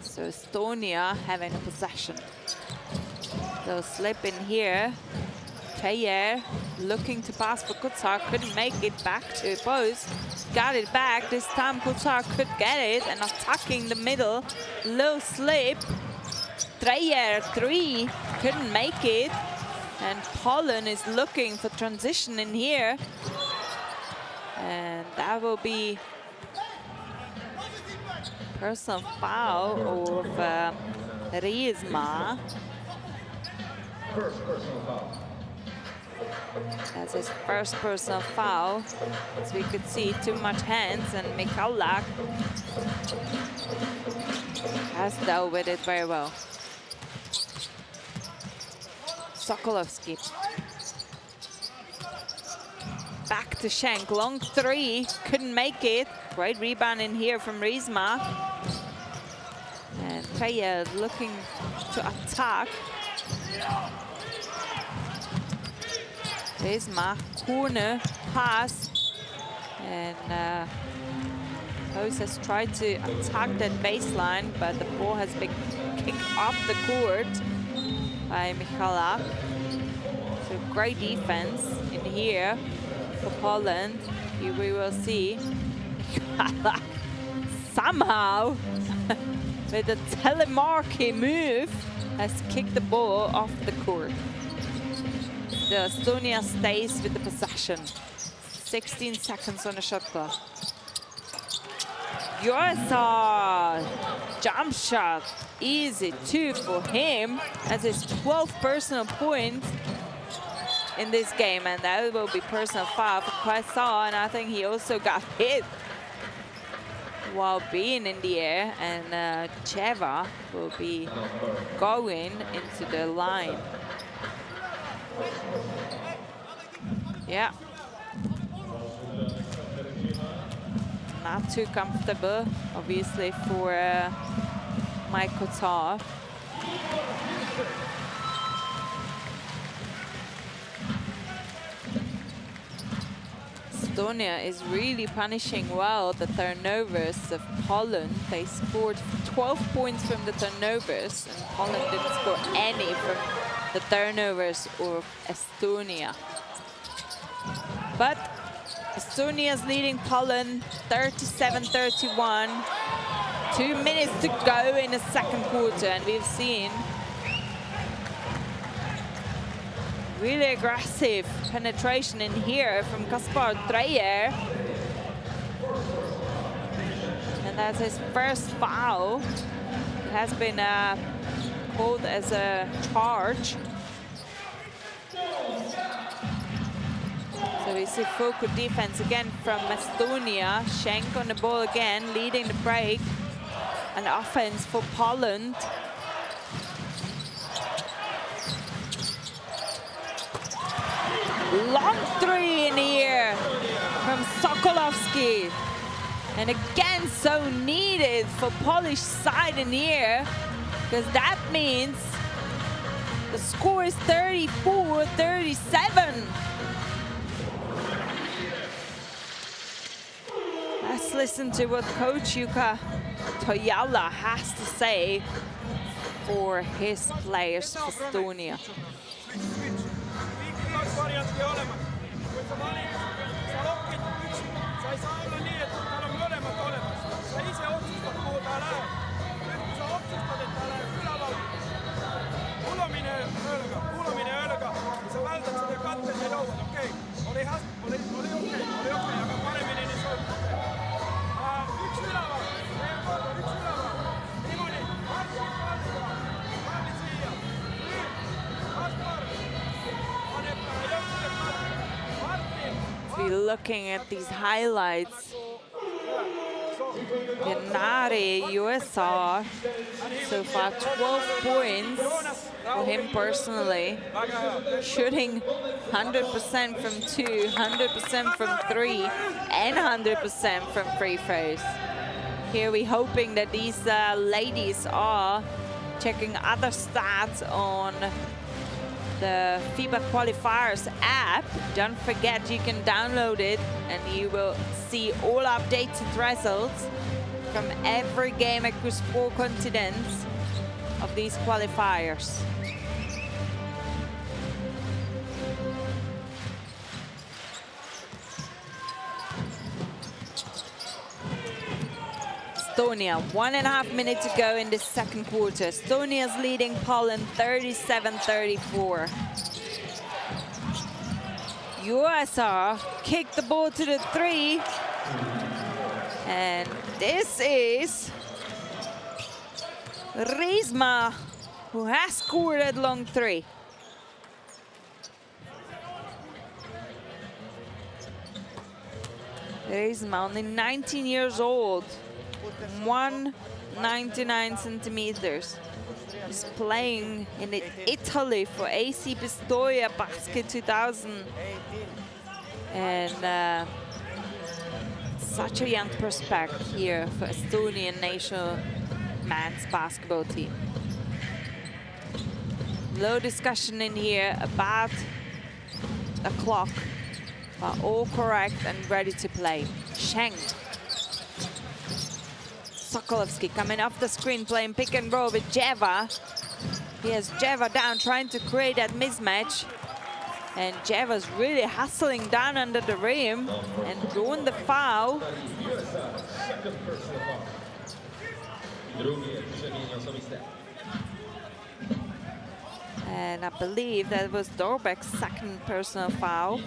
So Estonia having a possession. They'll slip in here. Tayer looking to pass for Kutsar, couldn't make it back to post. Got it back. This time Kutsar could get it, and attacking the middle. Low slip. Tayer 3 couldn't make it. And Poland is looking for transition in here. And that will be personal foul of Riesma. That's his first personal foul. As we could see, too much hands, and Michalak has dealt with it very well. Sokolovsky. Back to Schenk, long three, couldn't make it. Great rebound in here from Riesma. And Tayer looking to attack. Reisma, corner pass. And Hose has tried to attack that baseline, but the ball has been kicked off the court by Michalak. So great defense in here for Poland. Here we will see Michalak somehow with a telemarking move has kicked the ball off the court. The Estonia stays with the possession. 16 seconds on the shot clock. USA jump shot, easy 2 for him. That's his 12th personal point in this game, and that will be personal foul for Qualifiers. And I think he also got hit while being in the air, and Cheva will be going into the line. Yeah. Not too comfortable, obviously, for Mike Kotar. Estonia is really punishing well the turnovers of Poland. They scored 12 points from the turnovers, and Poland didn't score any from the turnovers of Estonia. But Estonia's leading Poland 37-31. 2 minutes to go in the second quarter, and we've seen really aggressive penetration in here from Kaspar Dreyer. And that's his first foul. It has been called as a charge. So we see full court defense again from Estonia. Schenk on the ball again, leading the break. And offense for Poland. Long three in here from Sokolovsky. And again, so needed for Polish side in here, because that means the score is 34-37. Let's listen to what Coach Jukka Toijala has to say for his players for Estonia. Variantti olemassa. Kun sä valitset, sä lokit yksin. Sä ei saa olla niin, että täällä on molemmat olemassa. Sä itse otsistat, kuhu tää lähe. Nyt kun sä otsistat, että tää lähe ylävalta. Ulominen ölkä. Sä vältät sitä katteen ja jouvat. Okei. Oli okei. Aika paremmin niin se on. Yksi ylävalta. Yksi ylävalta. Imuni. Martti Siia. Kaspar. Be looking at these highlights. Yanari, USR, so far 12 points for him personally. Shooting 100% from 2, 100% from 3, and 100% from free throws. Here we're hoping that these ladies are checking other stats on the FIBA Qualifiers app. Don't forget, you can download it and you will see all updated results from every game across 4 continents of these qualifiers. Estonia, 1.5 minutes to go in the second quarter. Estonia's leading Poland 37-34. USR kicked the ball to the 3. And this is Reisma, who has scored at long 3. Reisma, only 19 years old. 199 centimeters. He's playing in Italy for AC Pistoia Basket 2000. And such a young prospect here for Estonian national men's basketball team. Low discussion in here about a clock, but all correct and ready to play. Sheng. Sokolovsky coming off the screen, playing pick and roll with Jeva. He has Jeva down, trying to create that mismatch. And Jeva's really hustling down under the rim and drawing the foul. And I believe that was Dorbek's second personal foul.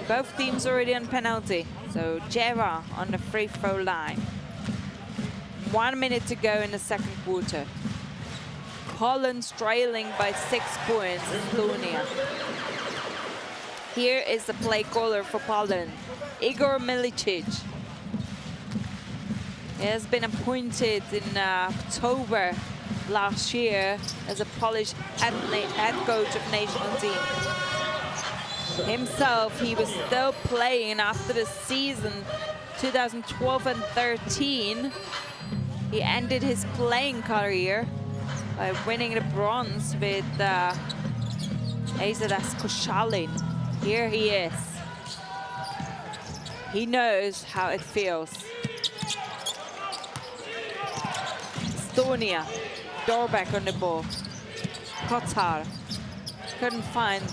Both teams already on penalty. So Jeva on the free throw line. 1 minute to go in the second quarter. Poland's trailing by 6 points, Estonia. Here is the play caller for Poland, Igor Milicic. He has been appointed in October last year as a Polish head coach of national team. Himself, he was still playing after the season 2012 and 13. He ended his playing career by winning the bronze with Azadas Koszalin. Here he is. He knows how it feels. Estonia, Dorbek on the ball. Kotar couldn't find.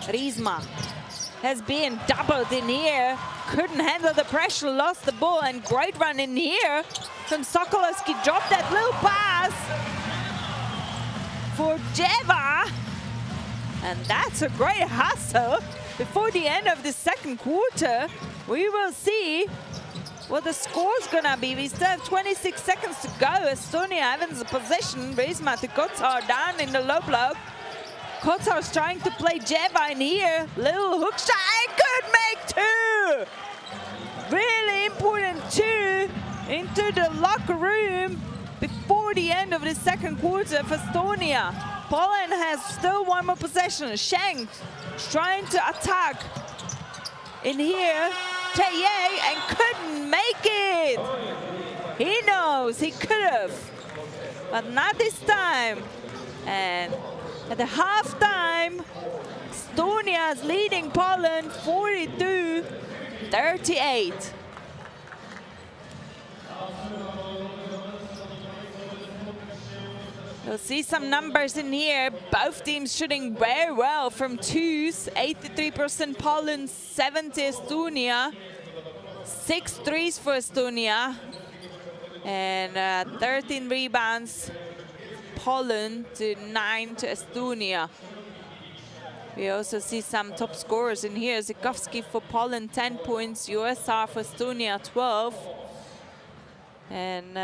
Rizma has been doubled in here. Couldn't handle the pressure, lost the ball, and great run in here from Sokolovsky. Dropped that little pass for Jeva. And that's a great hustle. Before the end of the second quarter, we will see what the score's gonna be. We still have 26 seconds to go. Estonia having the possession. Rizma to Kotar down in the low block. Kotar's trying to play Jeva in here. Little hook shot, and could make two! Really important two into the locker room before the end of the second quarter for Estonia. Poland has still one more possession. Schenk trying to attack in here. Teye, and couldn't make it. He knows he could have, but not this time. And at the halftime, Estonia is leading Poland 42-38. You'll see some numbers in here. Both teams shooting very well from twos. 83% Poland, 70 Estonia. 6 threes for Estonia. And 13 rebounds Poland to 9 to Estonia. We also see some top scorers in here. Zykowski for Poland, 10 points. USR for Estonia, 12. And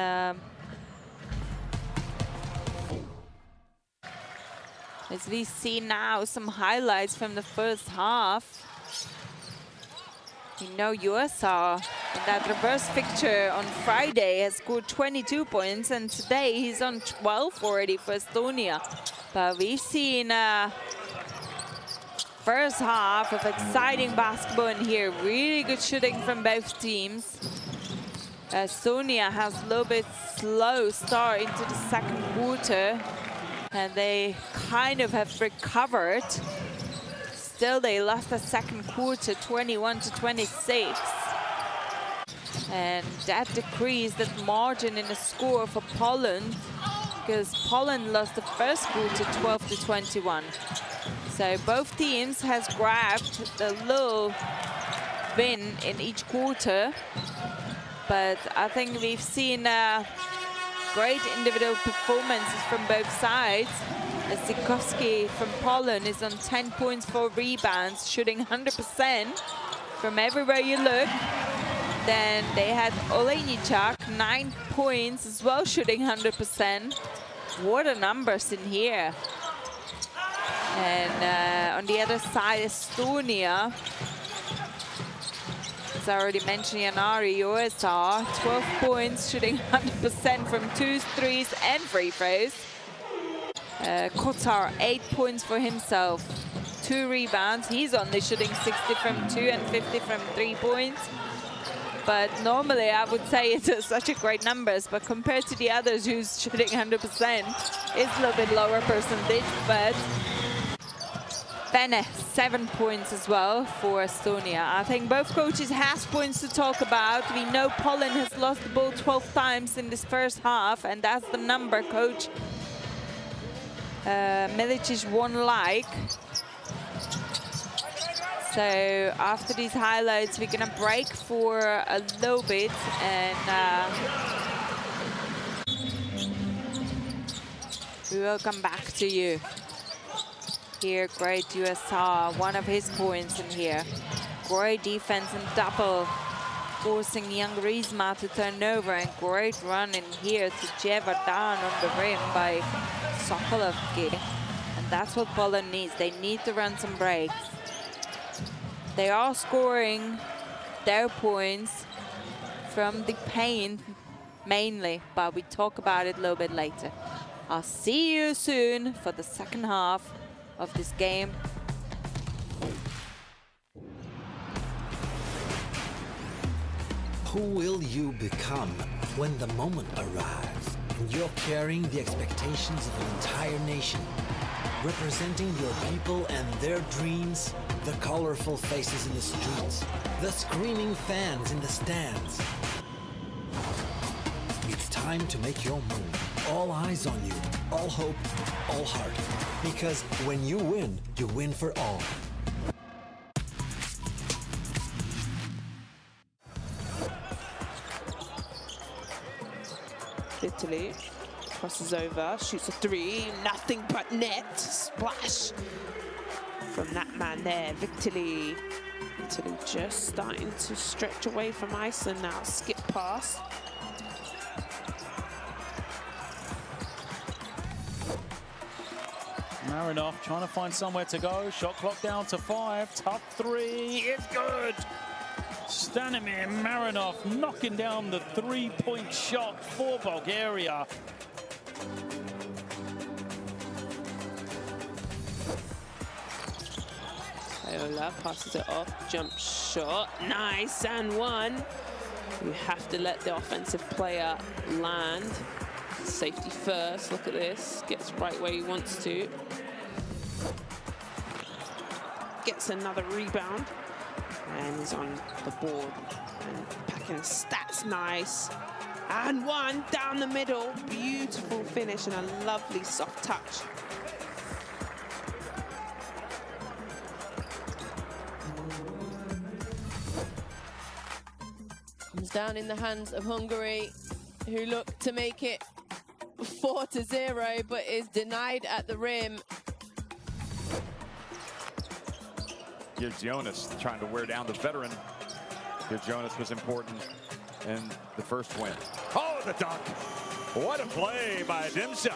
as we see now some highlights from the first half. You know, USR in that reverse fixture on Friday has scored 22 points, and today he's on 12 already for Estonia. But we've seen first half of exciting basketball in here. Really good shooting from both teams. Estonia has a little bit slow start into the second quarter, and they kind of have recovered. Still, they lost the second quarter 21-26. And that decreased that margin in the score for Poland, because Poland lost the first quarter 12-21. So both teams has grabbed the little win in each quarter. But I think we've seen great individual performances from both sides. Zykowski from Poland is on 10 points, 4 rebounds, shooting 100% from everywhere you look. Then they had Olejniczak, 9 points as well, shooting 100%. What a numbers in here. And on the other side, Estonia, as I already mentioned, Janari USR, 12 points, shooting 100% from 2s, 3s, and free throws. Kotar, 8 points for himself, 2 rebounds. He's only shooting 60 from 2 and 50 from 3 points. But normally I would say it's such a great numbers, but compared to the others who's shooting 100%, it's a little bit lower percentage, but Vene, 7 points as well for Estonia. I think both coaches has points to talk about. We know Poland has lost the ball 12 times in this first half, and that's the number coach Milicic won't like. So after these highlights, we're gonna break for a little bit, and we will come back to you. Here, great USR, one of his points in here. Great defense and double, forcing young Riesma to turn over, and great run in here to Jeva down on the rim by Sokolovki. And that's what Poland needs. They need to run some breaks. They are scoring their points from the paint mainly, but we talk about it a little bit later. I'll see you soon for the second half of this game. Who will you become when the moment arrives and you're carrying the expectations of an entire nation, representing your people and their dreams, the colorful faces in the streets, the screaming fans in the stands? It's time to make your move. All eyes on you, all hope, all heart. Because when you win for all. Italy crosses over, shoots a three, nothing but net. Splash from that man there, Italy. Italy just starting to stretch away from Iceland now. Skip pass. Marinov trying to find somewhere to go. Shot clock down to 5. Tough three. It's good. Stanimir Marinov knocking down the three-point shot for Bulgaria. Iola passes it off. Jump shot. Nice. And one. You have to let the offensive player land. Safety first. Look at this. Gets right where he wants to. Gets another rebound. And he's on the board. And packing stats. Nice. And one down the middle. Beautiful finish and a lovely soft touch. Comes down in the hands of Hungary, who look to make it 4-0, but is denied at the rim. Jonas trying to wear down the veteran. Jonas was important in the first win. Oh, the dunk. What a play by Dimsa.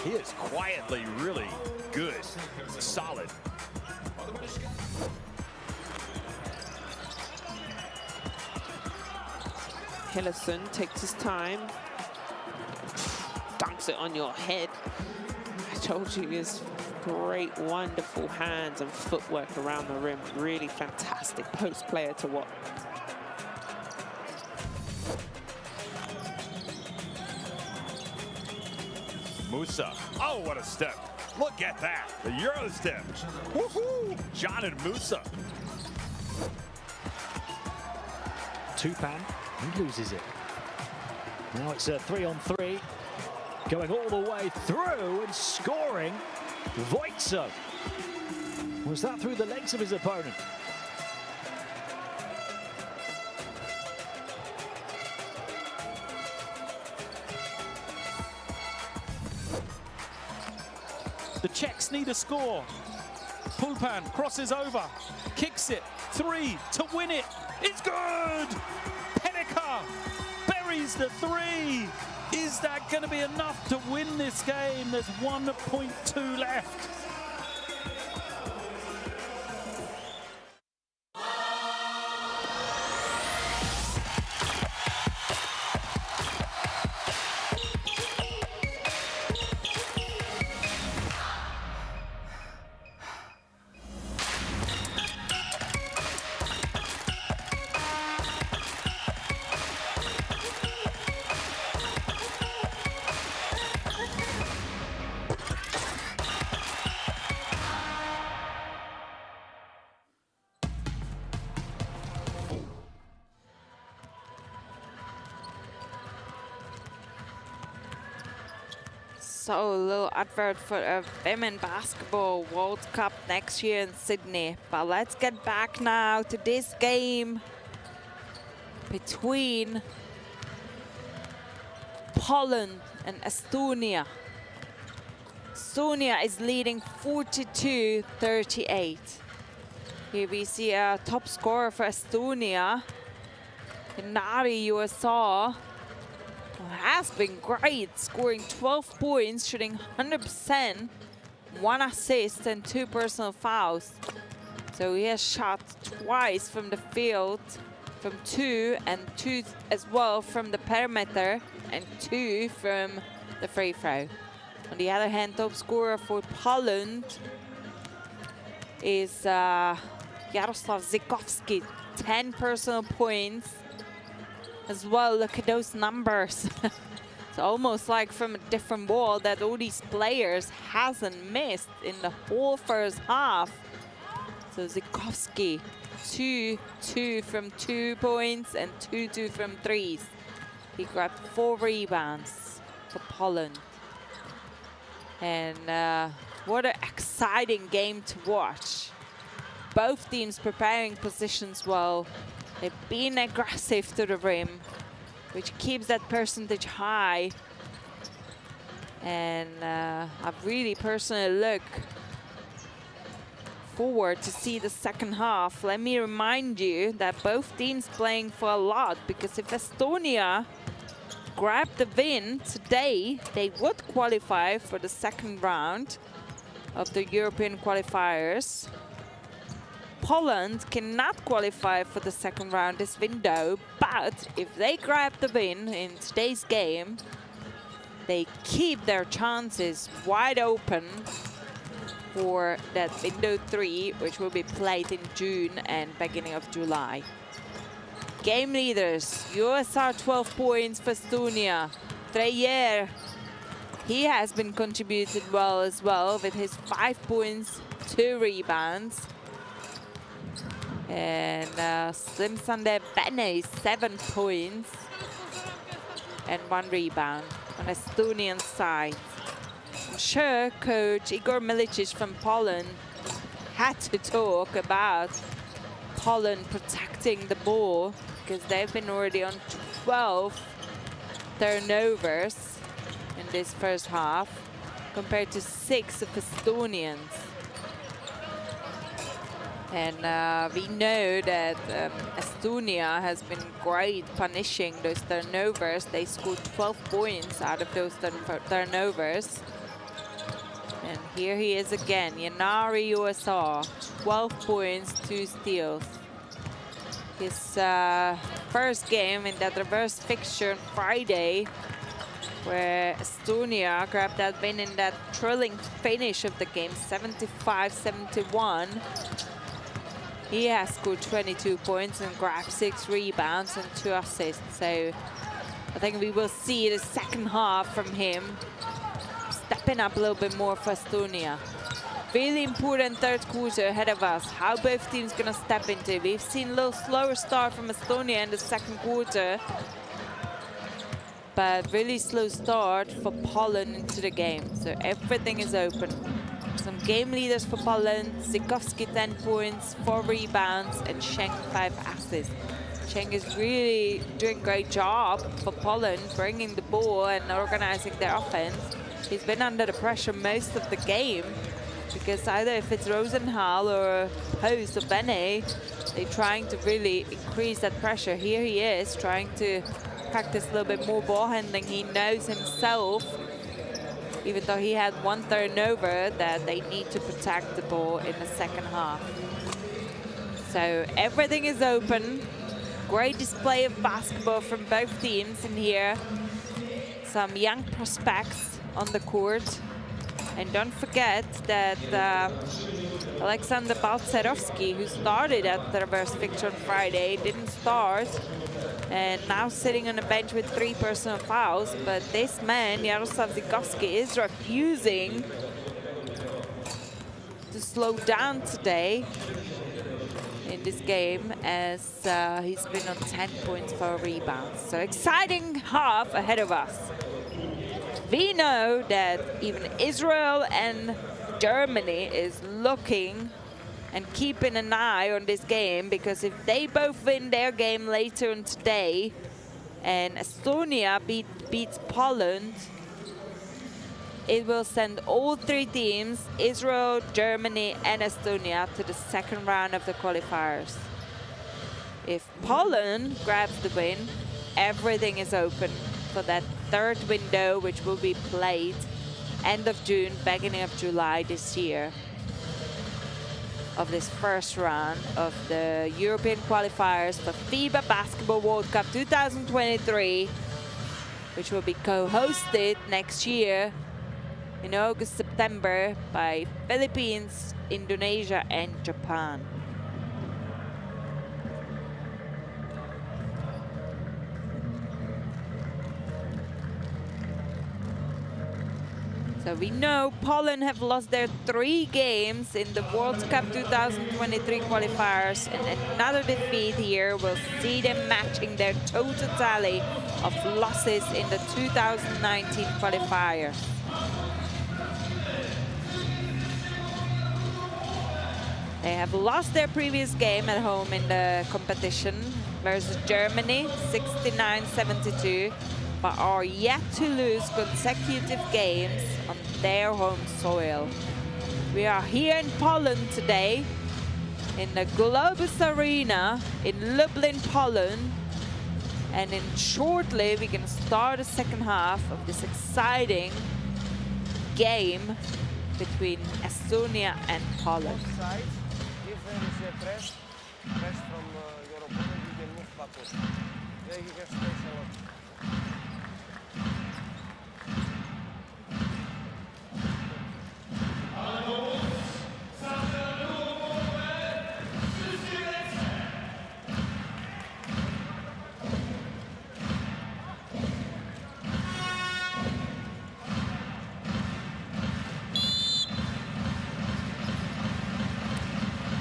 He is quietly really good, solid. Hillison takes his time. Dunks it on your head. I told you, his great, wonderful hands and footwork around the rim. Really fantastic post player to watch. Musa. Oh, what a step. Look at that. The Euro step. Woohoo! John and Musa. Tupan, he loses it. Now it's a 3-on-3. Going all the way through and scoring. Voitso. Was that through the legs of his opponent? The Czechs need a score. Pulpan crosses over, kicks it, 3 to win it. It's good! Penica buries the 3. Is that going to be enough to win this game? There's 1.2 left. So a little advert for a Women Basketball World Cup next year in Sydney. But let's get back now to this game between Poland and Estonia. Estonia is leading 42-38. Here we see a top scorer for Estonia, Nari USA, who has been great, scoring 12 points, shooting 100%, 1 assist and 2 personal fouls. So he has shot twice from the field, from 2 and 2 as well from the perimeter and 2 from the free throw. On the other hand, top scorer for Poland is Jaroslav Zikowski, 10 personal points as well. Look at those numbers. It's almost like from a different world that all these players hasn't missed in the whole first half. So Zikowski, 2-2 from 2 points and 2-2 from threes. He grabbed 4 rebounds for Poland. And what an exciting game to watch. Both teams preparing positions well. They've been aggressive to the rim, which keeps that percentage high. And I really personally look forward to see the second half. Let me remind you that both teams playing for a lot, because if Estonia grab the win today, they would qualify for the second round of the European qualifiers. Poland cannot qualify for the second round this window, but if they grab the win in today's game, they keep their chances wide open for that window 3, which will be played in June and beginning of July. Game leaders, USA 12 points for Estonia. Treyer, he has been contributed well as well with his 5 points, 2 rebounds. And Slim Sunday Bene, 7 points and 1 rebound on Estonian side. I'm sure coach Igor Milicic from Poland had to talk about Poland protecting the ball, because they've been already on 12 turnovers in this first half compared to 6 of Estonians. And we know that Estonia has been great punishing those turnovers. They scored 12 points out of those turnovers. And here he is again, Yanari USA, 12 points, 2 steals. His first game in that reverse fixture on Friday, where Estonia grabbed that win in that thrilling finish of the game, 75-71. He has scored 22 points and grabbed 6 rebounds and 2 assists. So I think we will see the second half from him stepping up a little bit more for Estonia. Really important third quarter ahead of us. How both teams gonna step into. We've seen a little slower start from Estonia in the second quarter, but really slow start for Poland into the game. So everything is open. Some game leaders for Poland: Zikowski 10 points, 4 rebounds, and Schenk 5 assists. Schenk is really doing a great job for Poland, bringing the ball and organizing their offense. He's been under the pressure most of the game, because either if it's Rosenhal or Post or Bene, they're trying to really increase that pressure. Here he is trying to practice a little bit more ball handling. He knows himself, even though he had 1 turnover, that they need to protect the ball in the second half. So everything is open. Great display of basketball from both teams in here. Some young prospects on the court. And don't forget that Alexander Balcerovsky, who started at the reverse fixture on Friday, didn't start. And now sitting on the bench with 3 personal fouls. But this man, Jaroslav Zikowski, is refusing to slow down today in this game, as he's been on 10 points for rebounds. So exciting half ahead of us. we know that even Israel and Germany is looking and keeping an eye on this game, because if they both win their game later on today and Estonia beats Poland, it will send all three teams, Israel, Germany and Estonia, to the second round of the qualifiers. If Poland grabs the win, everything is open for that third window, which will be played end of June, beginning of July this year, of this first round of the European qualifiers for FIBA Basketball World Cup 2023, which will be co-hosted next year in August, September by Philippines, Indonesia and Japan. So we know Poland have lost their 3 games in the World Cup 2023 qualifiers, and another defeat here will see them matching their total tally of losses in the 2019 qualifiers. They have lost their previous game at home in the competition versus Germany, 69-72. But are yet to lose consecutive games on their home soil. We are here in Poland today, in the Globus Arena in Lublin, Poland. And shortly we can start the second half of this exciting game between Estonia and Poland. If there is a press from your opponent, you can move backward. There you have space a lot.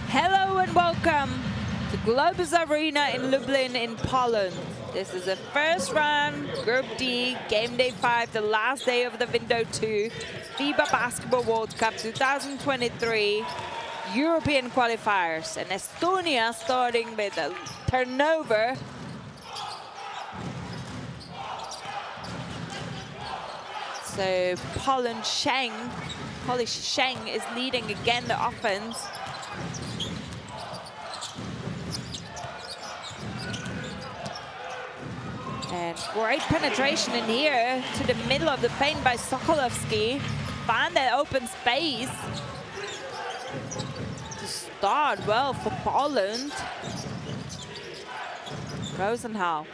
Hello and welcome to Globus Arena in Lublin in Poland. This is the first round, Group D, game day 5, the last day of the window 2, FIBA Basketball World Cup 2023 European qualifiers. And Estonia starting with a turnover. So Polish Sheng is leading again the offense. And great penetration in here to the middle of the paint by Sokolowski. Found that open space to start well for Poland. Rosenhal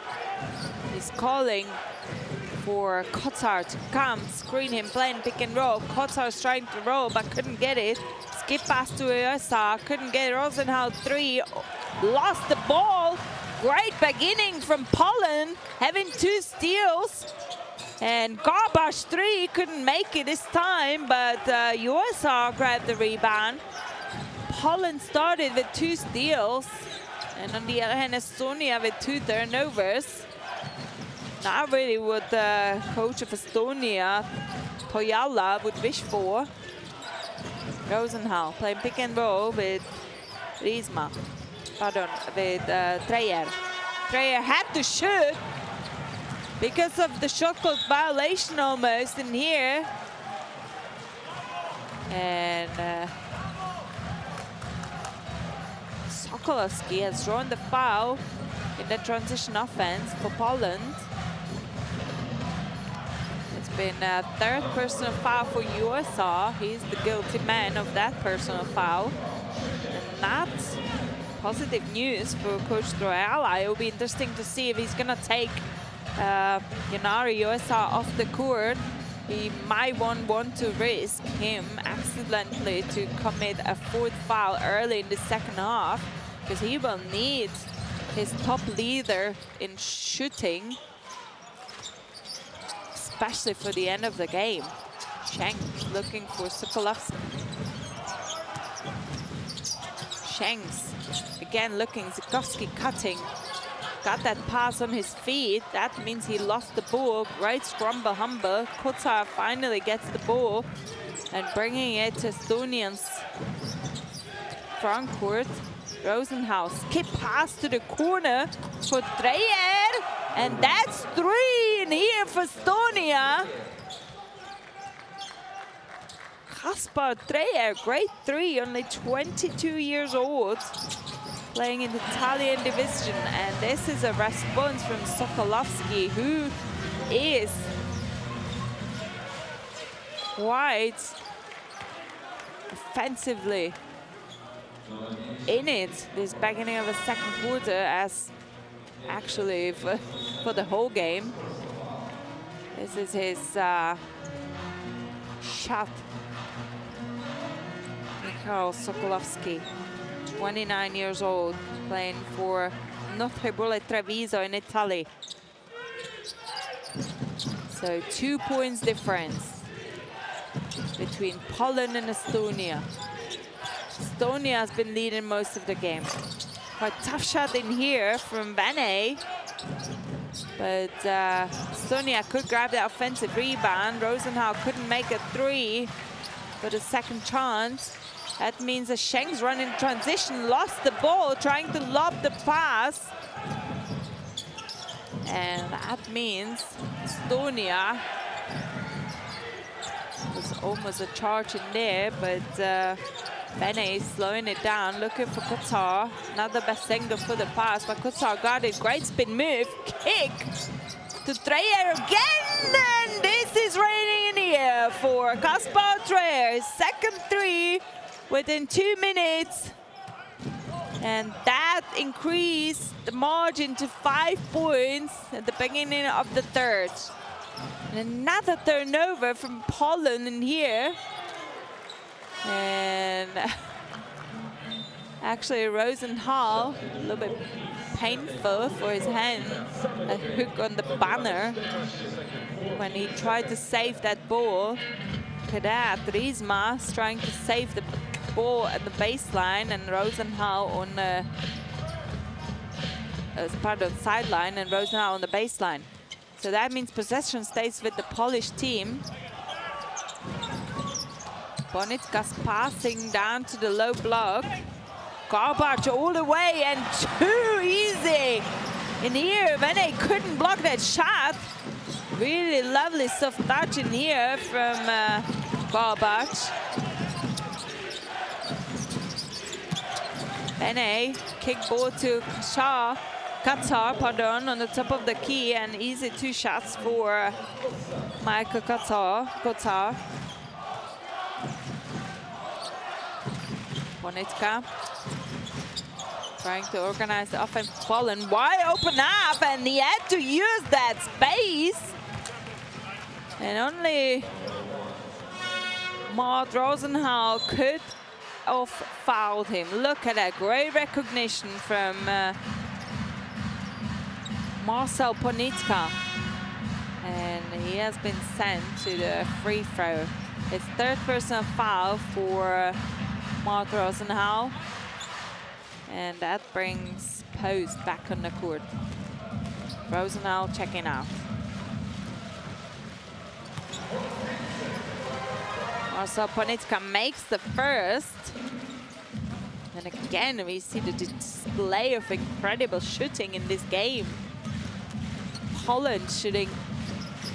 is calling for Kotar to come, screen him, playing pick and roll. Kotar's trying to roll but couldn't get it. Skip pass to Uesa, couldn't get it. Rosenhal 3, lost the ball. Great beginning from Poland, having 2 steals. And Garbash 3 couldn't make it this time, but USR grabbed the rebound. Poland started with 2 steals. And on the other hand, Estonia with 2 turnovers. Not really what the coach of Estonia, Pojala, would wish for. Rosenhal playing pick and roll with Riesma. Pardon, with Treyer. Treyer had to shoot because of the shot clock violation almost in here. And Sokolowski has drawn the foul in the transition offense for Poland. It's been a 3rd personal foul for USR. He's the guilty man of that personal foul. And that's positive news for Coach Troyala. It will be interesting to see if he's going to take Yanari USR off the court. He might want to risk him accidentally to commit a 4th foul early in the second half, because he will need his top leader in shooting, especially for the end of the game. Sheng looking for Sokolowski. Shengs again looking, Zikowski cutting. got that pass on his feet. That means he lost the ball. Great scramble humble. Kotsar finally gets the ball and bringing it to Estonians front court. Rosenhaus, skip pass to the corner for Dreyer, and that's 3 in here for Estonia. Kaspar Dreyer, great 3, only 22 years old, playing in the Italian division, and this is a response from Sokolovsky, who is quite offensively in it this beginning of the second quarter, as actually for the whole game. This is his shot. Mikhail Sokolovsky, 29 years old, playing for Notribole Treviso in Italy. So 2 points difference between Poland and Estonia. Estonia has been leading most of the game. Quite tough shot in here from Vene, but Estonia could grab the offensive rebound. Rosenhau couldn't make a 3 for the second chance. That means that Schenks running transition, lost the ball, trying to lob the pass. And that means Estonia was almost a charge in there, but Vene is slowing it down, looking for Kotsar. Another Basenga for the pass, but Kotsar got it. Great spin move, kick to Dreyer again, and this is raining in here for Kaspar Dreyer. His second 3 within 2 minutes, and that increased the margin to 5 points at the beginning of the third. And another turnover from Poland in here. And actually Rosenhau, a little bit painful for his hand, a hook on the banner when he tried to save that ball. Look at that, Riesmas trying to save the ball at the baseline, and Rosenhau on as part of the sideline, and Rosenhau on the baseline. So that means possession stays with the Polish team. Bonitska's passing down to the low block. Garbage all the way, and too easy in here. Vene couldn't block that shot. Really lovely soft touch in here from Garbage. Vene, kick ball to Katsar, pardon, on the top of the key, and easy 2 shots for Michael Kotsar. Bonitka trying to organize the offense. Poland wide open up, and he had to use that space. And only Mart Rosenhau could have fouled him. Look at that, great recognition from Marcel Bonitka. And he has been sent to the free throw. It's third personal foul for Mart Rosenhau, and that brings Post back on the court. Rosenhau checking out. Marcel Bonitka makes the first. And again, we see the display of incredible shooting in this game. Poland shooting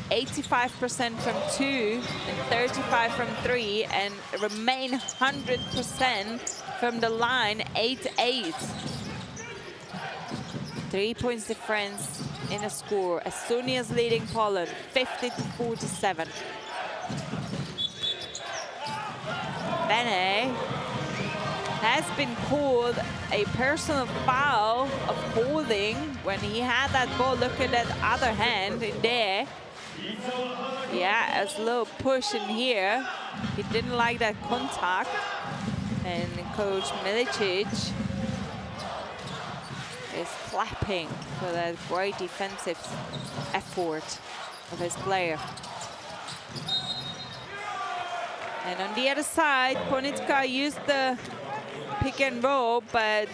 85% from 2 and 35 from 3, and remain 100% from the line, 8-8. 3 points difference in a score. Estonia's leading Poland 50-47. Vene has been called a personal foul of holding when he had that ball. Look at that other hand in there. Yeah, a little push in here. He didn't like that contact. And Coach Milicic is clapping for that great defensive effort of his player. And on the other side, Bonitka used the pick and roll, but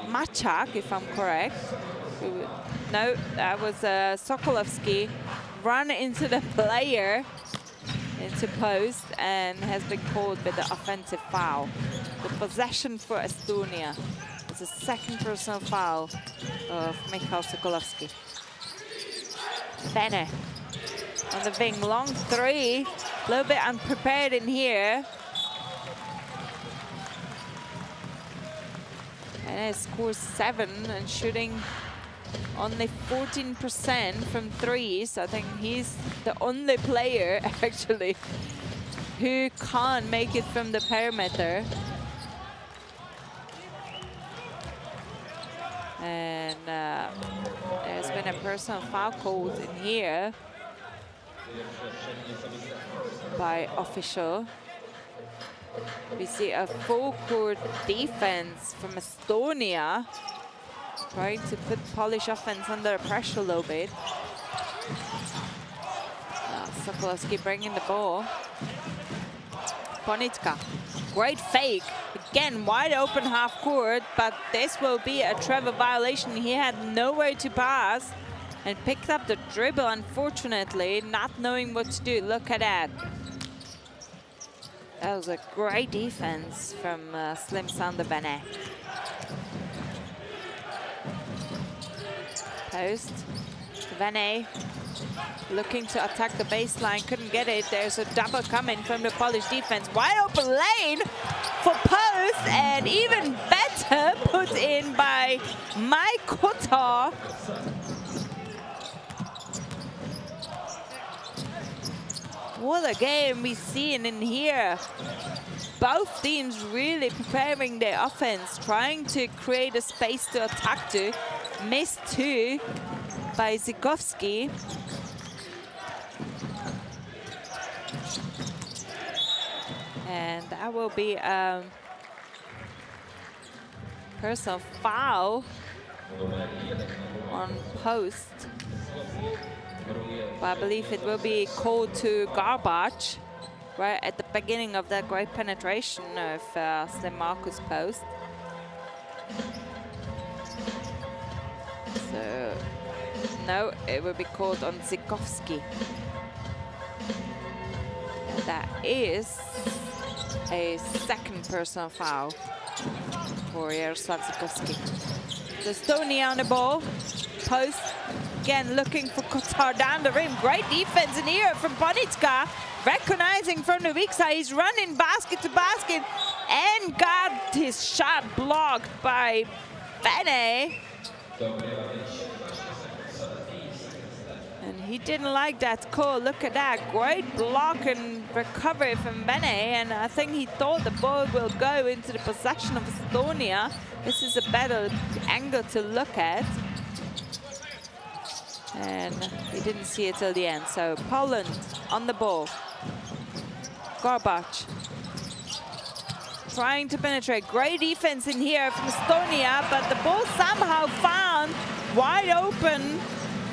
Machak, if I'm correct. No, that was Sokolovsky run into the player into post and has been called with the offensive foul. The possession for Estonia. It's a second personal foul of Michal Sokolovsky. Bene on the wing, long three, a little bit unprepared in here. Bene scores 7 and shooting only 14% from threes. I think he's the only player actually who can't make it from the perimeter. And there's been a personal foul called in here by official. We see a full court defense from Estonia, trying to put Polish offense under pressure a little bit. Sokolovsky bringing the ball. Ponitka, great fake. Again, wide open half court, but this will be a travel violation. He had nowhere to pass and picked up the dribble, unfortunately, not knowing what to do. Look at that. That was a great defense from Slim Sander Bene. Post. Bene looking to attack the baseline, couldn't get it. There's a double coming from the Polish defense. Wide open lane for post, and even better put in by Mike Kotar. What a game we've seen in here. Both teams really preparing their offense, trying to create a space to attack to. Missed 2 by Zikovsky. And that will be a personal foul on post. But I believe it will be called to Garbage right at the beginning of that great penetration of Slim Marcus post. So, no, it will be called on Zikovsky. And that is a second personal foul for Jaroslav Zikovsky. So Estonia on the ball, post, again looking for Kotar down the rim. Great defense in here from Ponitka, recognizing from the weak side. He's running basket to basket and got his shot blocked by Bene. And he didn't like that call. Look at that, great block and recovery from Bene, and I think he thought the ball will go into the possession of Estonia. This is a better angle to look at. And he didn't see it till the end. So Poland on the ball. Garbage trying to penetrate. Great defense in here from Estonia, but the ball somehow found wide open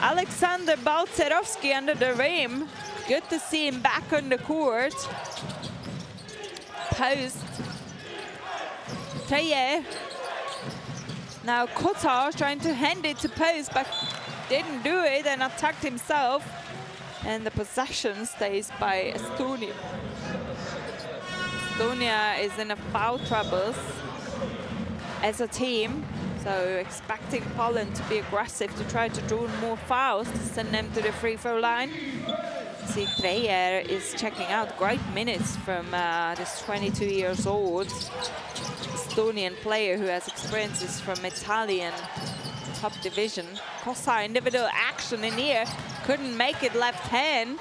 Alexander Balcerovsky under the rim. Good to see him back on the court. Post. Treje. Now Kotar trying to hand it to post, but didn't do it and attacked himself. And the possession stays by Estonia. Estonia is in a foul troubles as a team. So expecting Poland to be aggressive, to try to draw more fouls, to send them to the free throw line. See, Treyer is checking out. Great minutes from this 22 years old Estonian player who has experiences from Italian top division. Kosa individual action in here, couldn't make it left hand.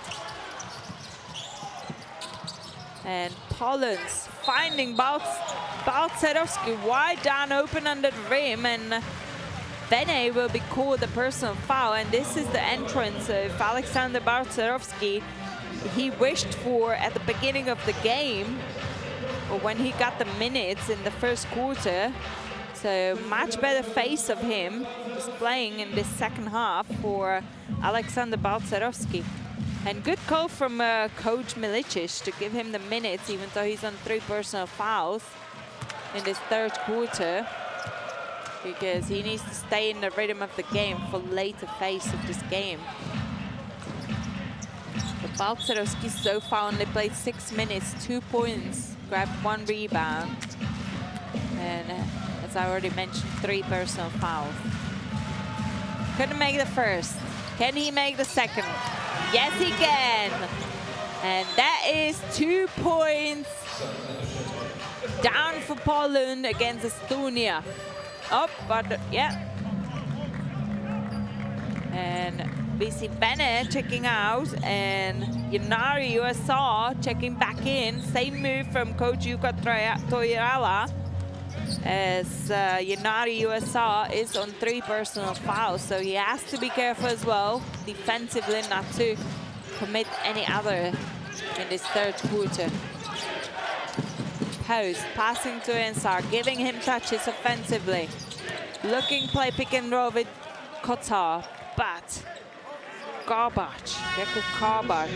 And Poland's finding Balcerovsky wide down open under the rim, and Bene will be called the personal foul. And this is the entrance of Alexander Balcerovsky he wished for at the beginning of the game, or when he got the minutes in the first quarter. So much better face of him just playing in this second half for Alexander Balcerovsky. And good call from Coach Milicic to give him the minutes, even though he's on 3 personal fouls in this third quarter. because he needs to stay in the rhythm of the game for later phase of this game. But Balcerowski so far only played 6 minutes, 2 points, grabbed 1 rebound, and as I already mentioned, 3 personal fouls. Couldn't make the first. Can he make the second? Yes, he can. And that is 2 points down for Poland against Estonia. Oh, but yeah. And we see Bennett checking out and Yanari USA checking back in. Same move from coach Jukka Toirala, as Yanari USA is on 3 personal fouls, so he has to be careful as well defensively not to commit any other in this third quarter. Post passing to Ensar, giving him touches offensively. Looking play pick and roll with Kotar, but Jakub Garbacz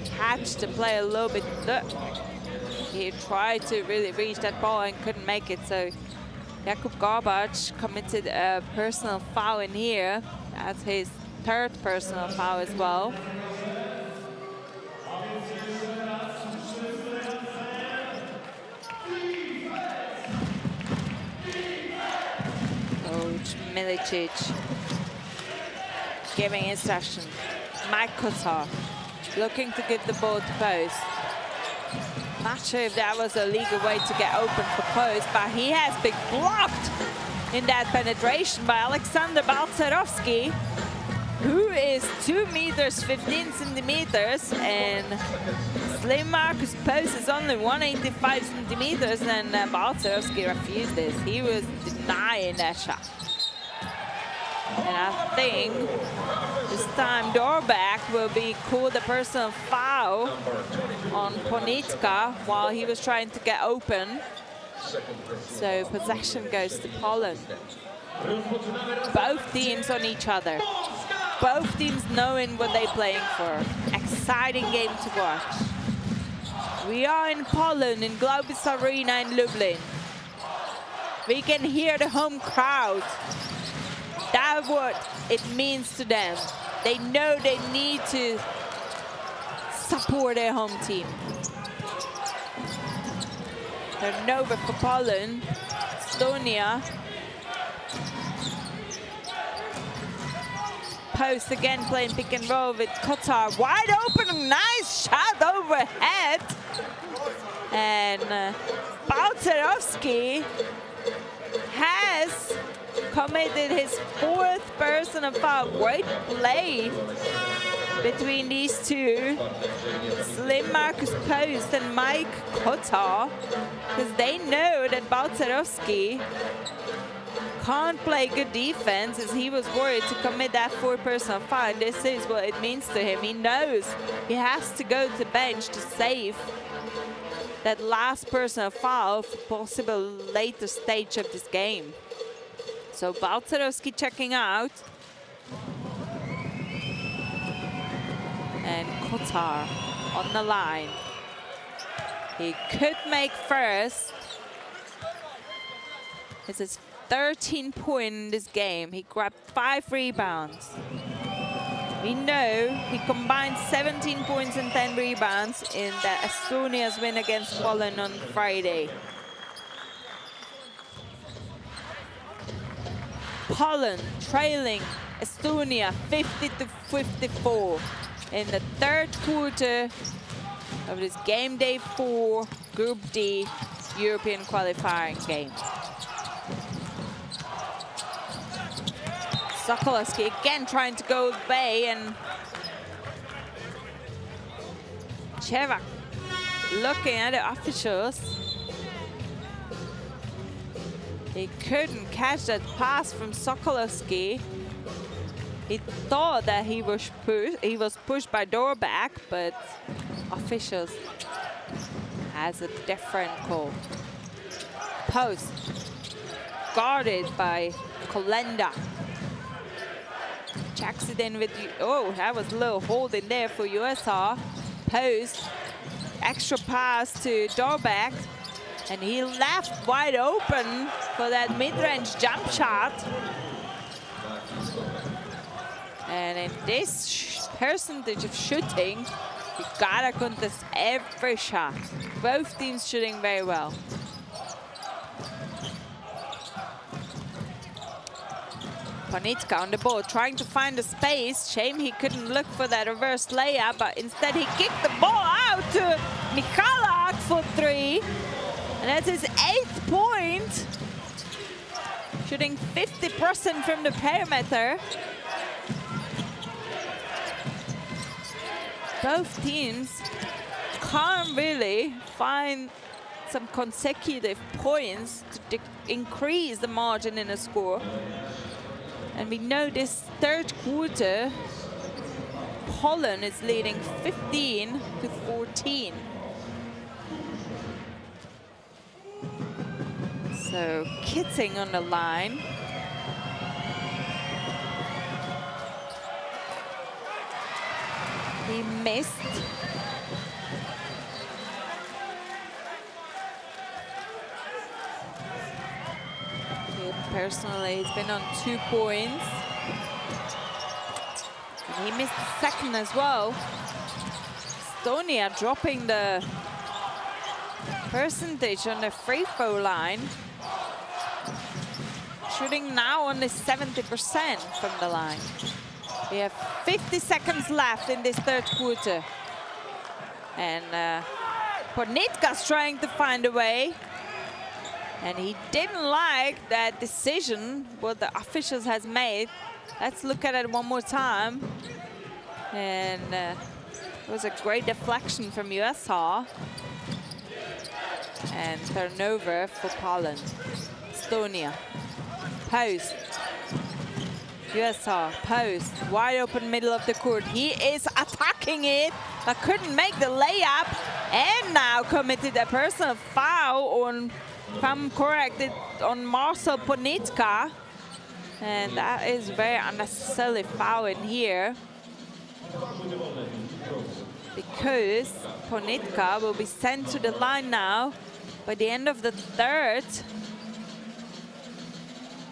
catch the play a little bit. He tried to really reach that ball and couldn't make it, so Jakub Garbacz committed a personal foul in here. That's his 3rd personal foul as well. Coach Milicic giving instruction. Mike Kotar looking to give the ball to Post. Not sure if that was a legal way to get open for Post, but he has been blocked in that penetration by Alexander Balcerowski, who is 2 meters 15 centimeters, and Slim Marcus Post is only 185 centimeters, and Balcerowski refused this. He was denying that shot. And I think this time Dorback will be called a personal foul on Ponitka while he was trying to get open. So possession goes to Poland. Both teams on each other. Both teams knowing what they're playing for. Exciting game to watch. We are in Poland, in Globus Arena in Lublin. We can hear the home crowd. That's what it means to them. They know they need to support their home team. Turnover for Poland. Estonia. Post again playing pick and roll with Kotar. Wide open, nice shot overhead. And Balcerowski has committed his 4th personal foul. Great play between these two, Slim Marcus Post and Mike Kotar, because they know that Balcerowski can't play good defense, as he was worried to commit that 4 personal foul. This is what it means to him. He knows he has to go to bench to save that last personal foul for possible later stage of this game. So Balcerowski checking out. And Kotar on the line. He could make first. It's his 13th point in this game. He grabbed 5 rebounds. We know he combined 17 points and 10 rebounds in the Estonia's win against Poland on Friday. Poland trailing Estonia 50-54 in the 3rd quarter of this game day 4 Group D European qualifying game. Sokolowski again trying to go away, and Chevak looking at the officials. He couldn't catch that pass from Sokolowski. He thought that he was pushed by Dorback, but officials has a different call. Post guarded by Kolenda. Checks it in with, oh, that was a little hold in there for USR. Post, extra pass to Dorback. And he left wide open for that mid-range jump shot. And in this percentage of shooting, you gotta contest every shot. Both teams shooting very well. Ponitka on the ball, trying to find the space. Shame he couldn't look for that reverse layup, but instead he kicked the ball out to Michalak for 3. And that's his 8th point. Shooting 50% from the perimeter. Both teams can't really find some consecutive points to increase the margin in a score. And we know this third quarter, Poland is leading 15-14. So Kitting on the line. He missed. Personally, he's been on 2 points. And he missed the second as well. Estonia dropping the percentage on the free throw line. Shooting now only 70% from the line. We have 50 seconds left in this third quarter. And Ponitka's trying to find a way. And he didn't like that decision, what the officials has made. Let's look at it one more time. And it was a great deflection from USR. And turnover for Poland. Estonia. Post. USR, post. Wide open middle of the court. He is attacking it, but couldn't make the layup. And now committed a personal foul on, if I'm correct, on Marcel Ponitka. And that is very unnecessarily foul in here. Because Ponitka will be sent to the line now by the end of the third.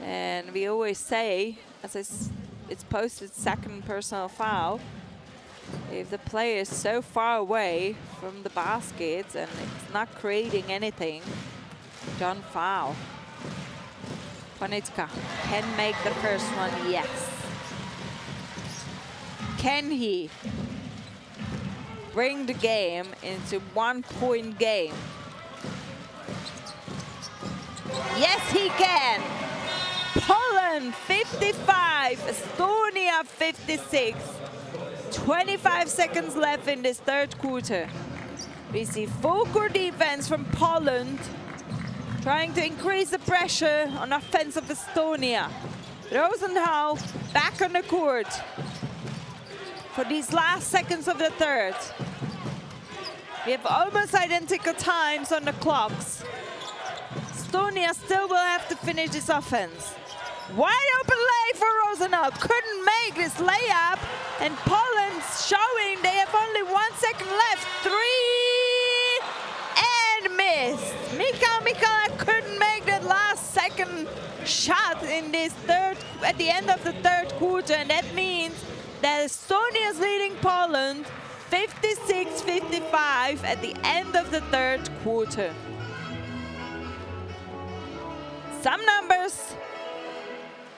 And we always say, as it's posted second personal foul, if the player is so far away from the basket and it's not creating anything, don't foul. Ponitka can make the first one, yes. Can he bring the game into 1-point game? Yes, he can. Poland 55, Estonia 56. 25 seconds left in this third quarter. We see full court defense from Poland, trying to increase the pressure on offensive Estonia. Rosenthal back on the court for these last seconds of the third. We have almost identical times on the clocks. Estonia still will have to finish this offense. Wide open lay for Rosenthal. Couldn't make this layup. And Poland's showing they have only 1 second left. 3 and missed. Michalak couldn't make that last second shot in this at the end of the third quarter. And that means that Estonia is leading Poland 56-55 at the end of the third quarter. Some numbers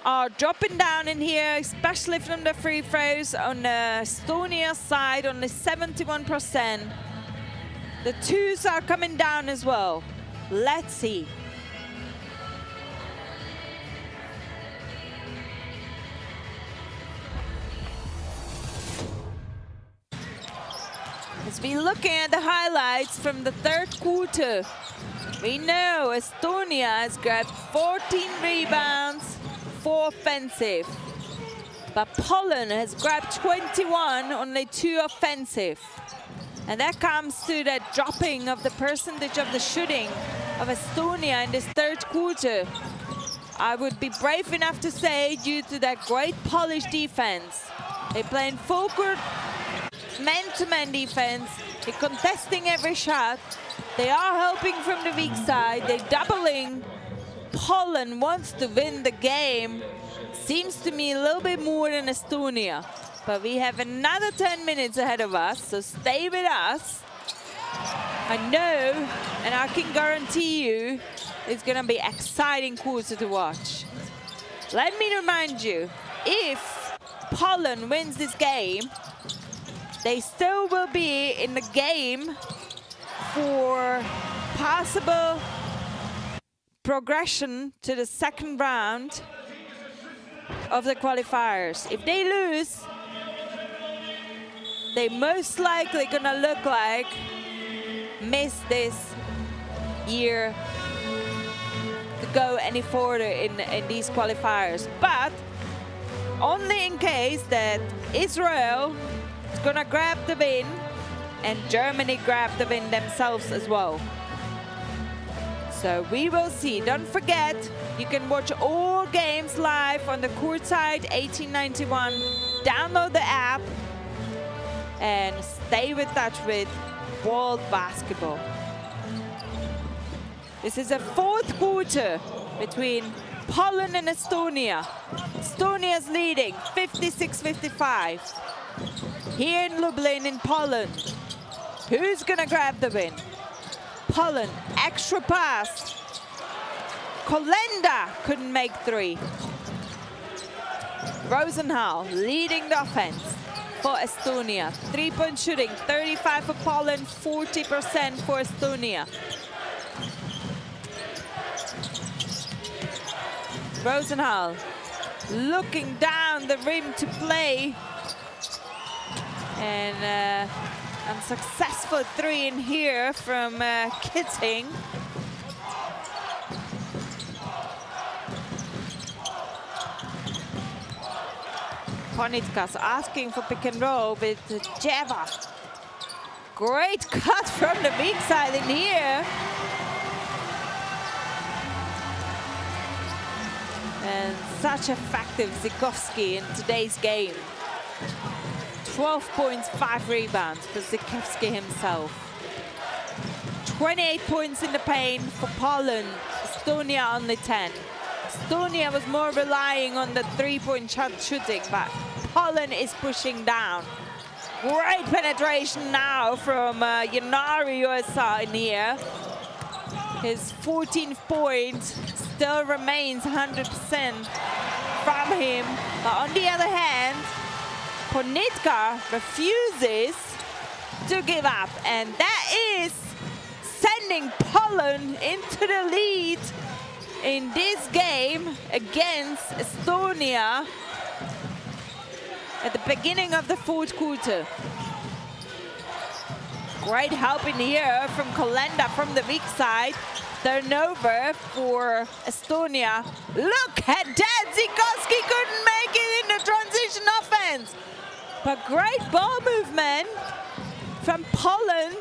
are dropping down in here, especially from the free throws. On the Estonia side, only 71%. The twos are coming down as well. Let's see. As we look at the highlights from the third quarter, we know Estonia has grabbed 14 rebounds, 4 offensive. But Poland has grabbed 21, only 2 offensive. And that comes to that dropping of the percentage of the shooting of Estonia in this third quarter. I would be brave enough to say due to that great Polish defense. They play in full court man-to-man defense. They're contesting every shot. They are helping from the weak side. They're doubling. Poland wants to win the game. Seems to me a little bit more than Estonia. But we have another 10 minutes ahead of us, so stay with us. I know, and I can guarantee you, it's gonna be exciting quarter to watch. Let me remind you, if Poland wins this game, they still will be in the game for possible progression to the second round of the qualifiers. If they lose, they most likely gonna look like miss this year to go any further in these qualifiers. But only in case that Israel is gonna grab the win and Germany grab the win themselves as well. So we will see. Don't forget, you can watch all games live on the courtside 1891. Download the app and stay in touch with world basketball. This is a fourth quarter between Poland and Estonia. Estonia is leading 56-55. Here in Lublin in Poland. Who's gonna grab the win? Poland, extra pass. Kolenda couldn't make three. Rosenhal leading the offense for Estonia. Three-point shooting, 35 for Poland, 40% for Estonia. Rosenhal looking down the rim to play. And unsuccessful three in here from Kitting. Konitkas asking for pick and roll with Jeva. Great cut from the weak side in here. And such effective Zikowski in today's game. 12 points, 5 rebounds for Zikowski himself. 28 points in the paint for Poland. Estonia only 10. Estonia was more relying on the three-point shot shooting, but Poland is pushing down. Great penetration now from Yanari USA in here. His 14th point still remains 100% from him. But on the other hand, Ponitka refuses to give up, and that is sending Poland into the lead in this game against Estonia at the beginning of the fourth quarter. Great help in here from Kolenda from the weak side. Turnover for Estonia. Look at that! Zikowski couldn't make it in the transition offense. But great ball movement from Poland.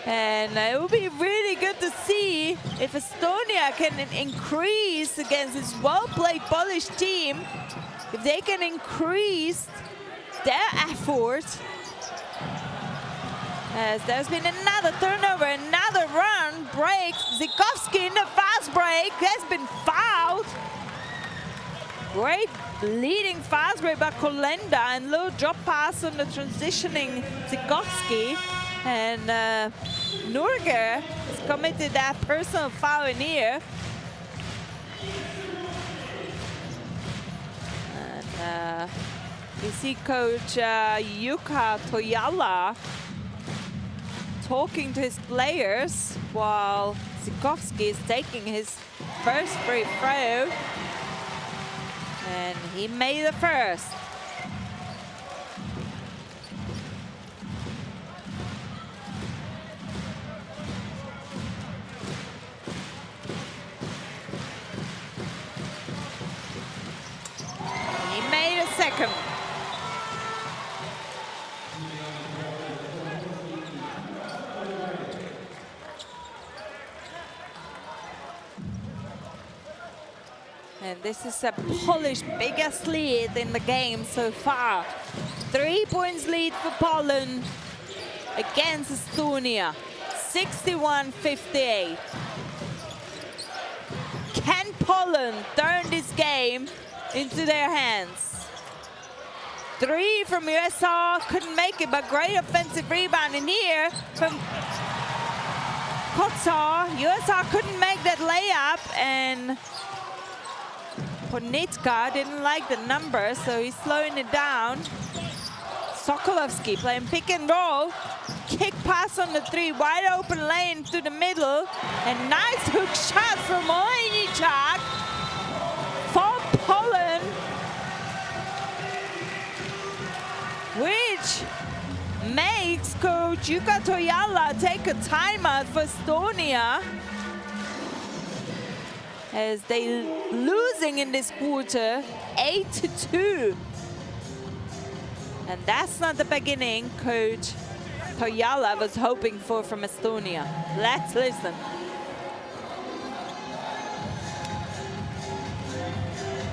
And it will be really good to see if Estonia can increase against this well-played Polish team, if they can increase their effort. As there's been another turnover, another run, break. Zikowski in the fast break has been fouled. Great leading fast break by Kolenda, and low drop pass on the transitioning Zikowski. And Nurger has committed that personal foul in here. And we see Coach Yuka Toyala talking to his players while Zikowski is taking his first free throw. And he made the first. He made a second. And this is a Polish biggest lead in the game so far. 3 points lead for Poland. against Estonia, 61-58. Can Poland turn this game into their hands? 3 from USR, couldn't make it, but great offensive rebound in here from Kotar. USR couldn't make that layup, and Ponitka didn't like the numbers, so he's slowing it down. Sokolovsky playing pick and roll. Kick pass on the 3, wide open lane to the middle. And nice hook shot from Olejniczak for Poland, which makes coach Jukka Tojala take a timeout for Estonia, as they losing in this quarter 8-2. And that's not the beginning coach Tojala was hoping for from Estonia. Let's listen.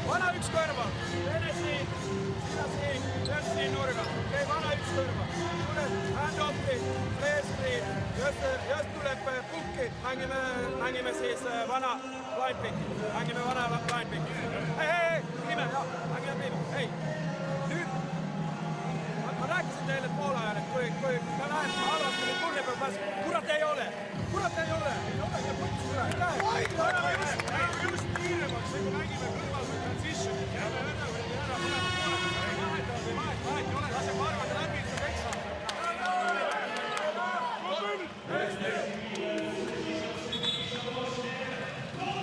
Vana 1 kõrva, teine siin, just siin nurga. Okei, vana 1 kõrva. Tuleb hand-off'i, play-screen, just tuleb pukki. Mängime siis vana line pick'i. Mängime vana line pick'i. Hei, viime, jah, mängime viime. Hei, nüüd. Ma rääkisin teile poole ajal, et kui ma näen, et halvasti nüüd turni peab pääsema. Kurat ei ole. Kurat ei ole. Ei ole, ja putsi kurat. Just piiremaks, kui mängime kõrval või transition.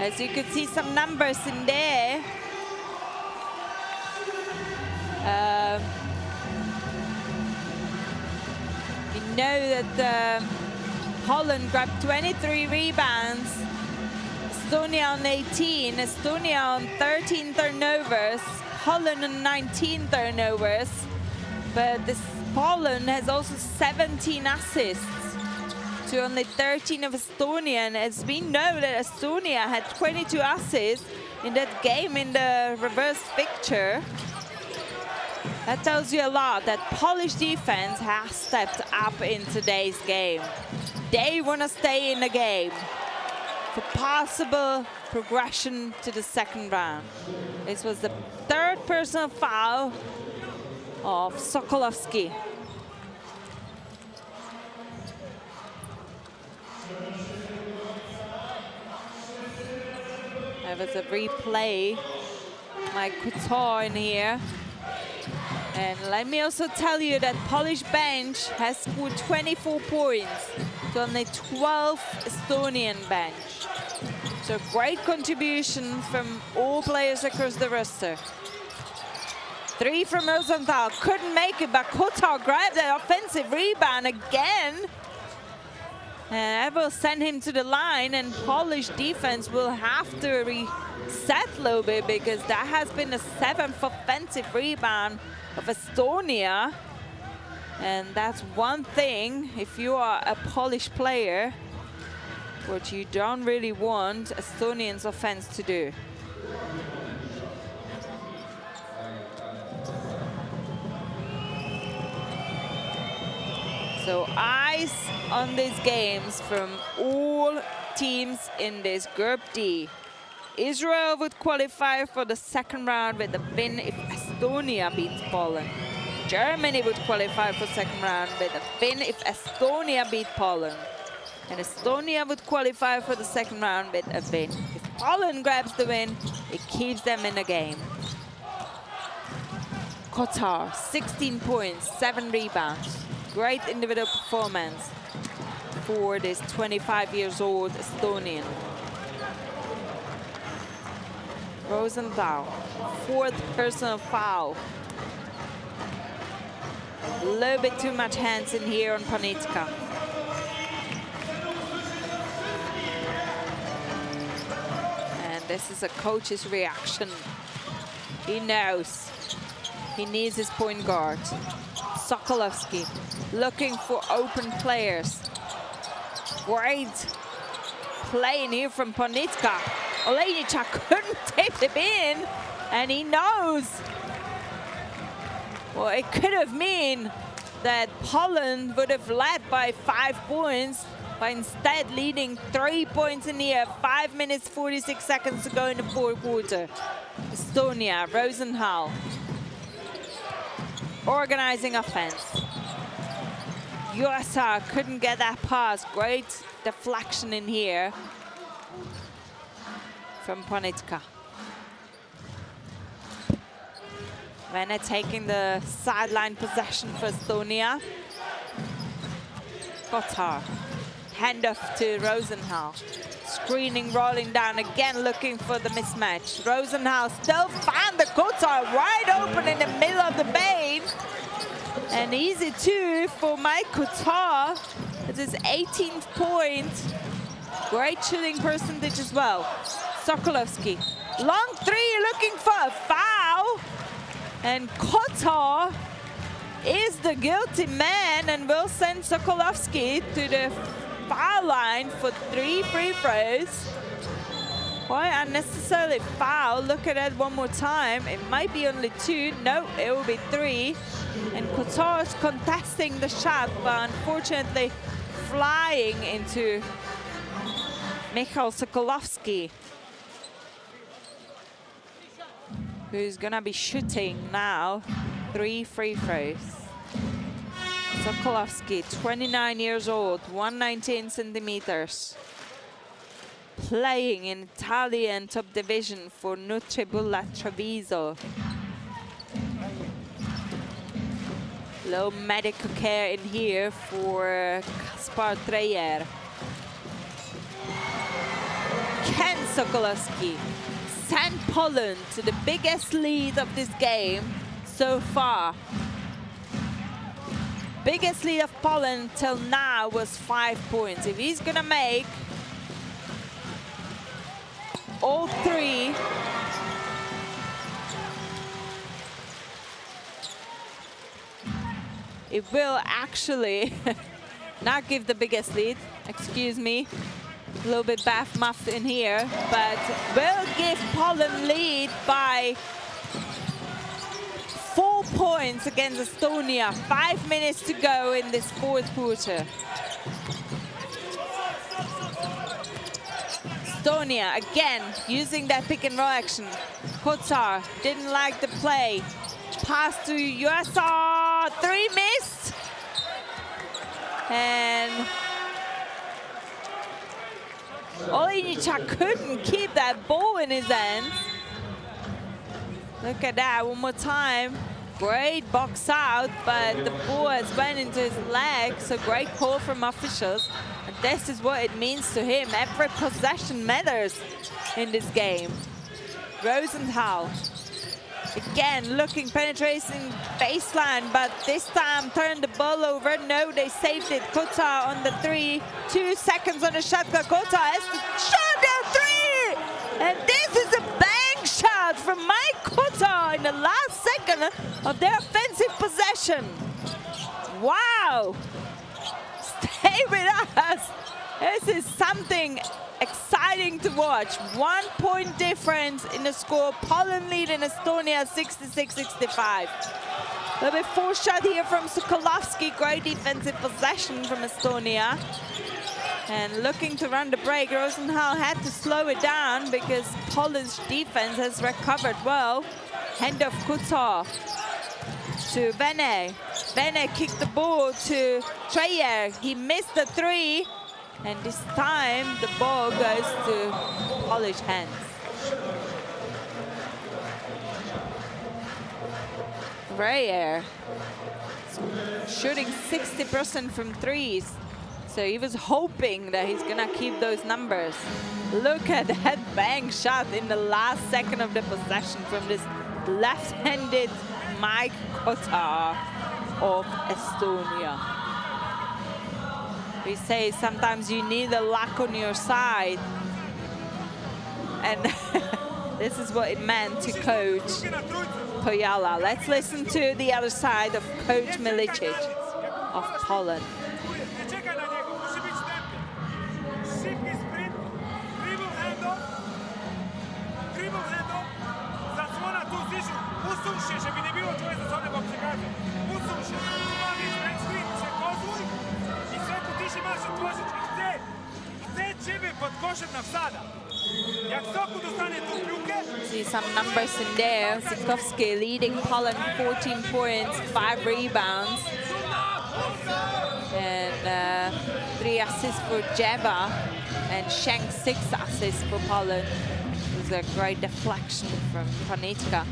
As you can see some numbers in there. We know that Holland grabbed 23 rebounds, Estonia on 18, Estonia on 13 turnovers, Holland on 19 turnovers, but this Poland has also 17 assists to only 13 of Estonia, and as we know that Estonia had 22 assists in that game in the reverse picture. That tells you a lot, that Polish defense has stepped up in today's game. They want to stay in the game for possible progression to the second round. This was the 3rd personal foul of Sokolovsky. There was a replay by Couture in here. And let me also tell you that Polish bench has scored 24 points to only 12 Estonian bench. So great contribution from all players across the roster. 3 from Rosenthal, couldn't make it, but Kotar grabbed that offensive rebound again. And that will send him to the line, and Polish defense will have to reset a little bit, because that has been the 7th offensive rebound of Estonia. And that's one thing, if you are a Polish player, what you don't really want Estonians' offense to do. So eyes on these games from all teams in this Group D. Israel would qualify for the second round with a win if Estonia beats Poland. Germany would qualify for second round with a win if Estonia beat Poland. And Estonia would qualify for the second round with a win. If Poland grabs the win, it keeps them in the game. Kotar, 16 points, 7 rebounds. Great individual performance for this 25-year-old Estonian. Rosenthal, 4th personal foul. A little bit too much hands in here on Ponitka. And this is a coach's reaction. He knows he needs his point guard. Sokolovsky looking for open players. Great play in here from Ponitka. Olejniczak couldn't tip him in, and he knows what it could have mean that Poland would have led by 5 points, but instead leading 3 points in here. 5 minutes, 46 seconds to go in the fourth quarter. Estonia, Rosenthal, organizing offense. USA couldn't get that pass. Great deflection in here from Ponitka. Vene taking the sideline possession for Estonia. Kotar, handoff to Rosenthal. Screening, rolling down again, looking for the mismatch. Rosenthal still found the Kotar wide open in the middle of the paint. And easy two for Mike Kotar. It's his 18th point. Great shooting percentage as well. Sokolovsky, long three, looking for a foul. And Kotar is the guilty man and will send Sokolovsky to the foul line for 3 free throws. Why unnecessarily foul? Look at that one more time. It might be only 2. No, it will be 3. And Kotar is contesting the shot, but unfortunately flying into Michal Sokolovsky, who's gonna be shooting now 3 free throws. Sokolovsky, 29 years old, 119 centimeters. Playing in Italian top division for Nutribulla Treviso. Low medical care in here for Kaspar Treyer. Ken Sokolovsky sent Poland to the biggest lead of this game so far. Biggest lead of Poland till now was 5 points. If he's gonna make all 3, it will actually not give the biggest lead, excuse me, a little bit muffed in here, but will give Poland lead by 4 points against Estonia. 5 minutes to go in this fourth quarter. Estonia again using that pick and roll action. Kotar didn't like the play. Pass to USA, 3 missed. And Olejniczak couldn't keep that ball in his hands. Look at that one more time. Great box out, but the ball has went into his leg, so great call from officials. And this is what it means to him. Every possession matters in this game. Rosenthal, again, looking, penetrating baseline, but this time turned the ball over. No, they saved it. Kotar on the 3, 2 seconds on the shot clock. Kotar has to shot down 3! And this is a bang shot from Mike Kotar in the last second of their offensive possession. Wow! Stay with us. This is something exciting to watch. 1 point difference in the score. Poland lead in Estonia 66-65. A little bit forced shot here from Sokolovsky. Great defensive possession from Estonia. And looking to run the break, Rosenthal had to slow it down because Poland's defense has recovered well. Handoff Kotar to Vene. Vene kicked the ball to Treyer. He missed the 3. And this time, the ball goes to Polish hands. Treyer shooting 60% from threes. So he was hoping that he's gonna keep those numbers. Look at that bang shot in the last second of the possession from this left-handed Mike Kotar of Estonia. We say sometimes you need the luck on your side. And this is what it meant to coach Pojala. Let's listen to the other side of Coach Milicic of Poland. Ona tu stižu, usuše, že bi ne bilo čovjek za zone bok se kaže. Usuše, tu vam je švenčki, se kozvuj i sve tu tiši maša tvožić i chce ciebie pod koszem na wsada. Jak soku dostanie tu piłkę. See some numbers in there. Sikowski leading Poland 14 points, 5 rebounds. And 3 assists for Jeva. And Schenk 6 assists for Poland. It was a great deflection from Panitka.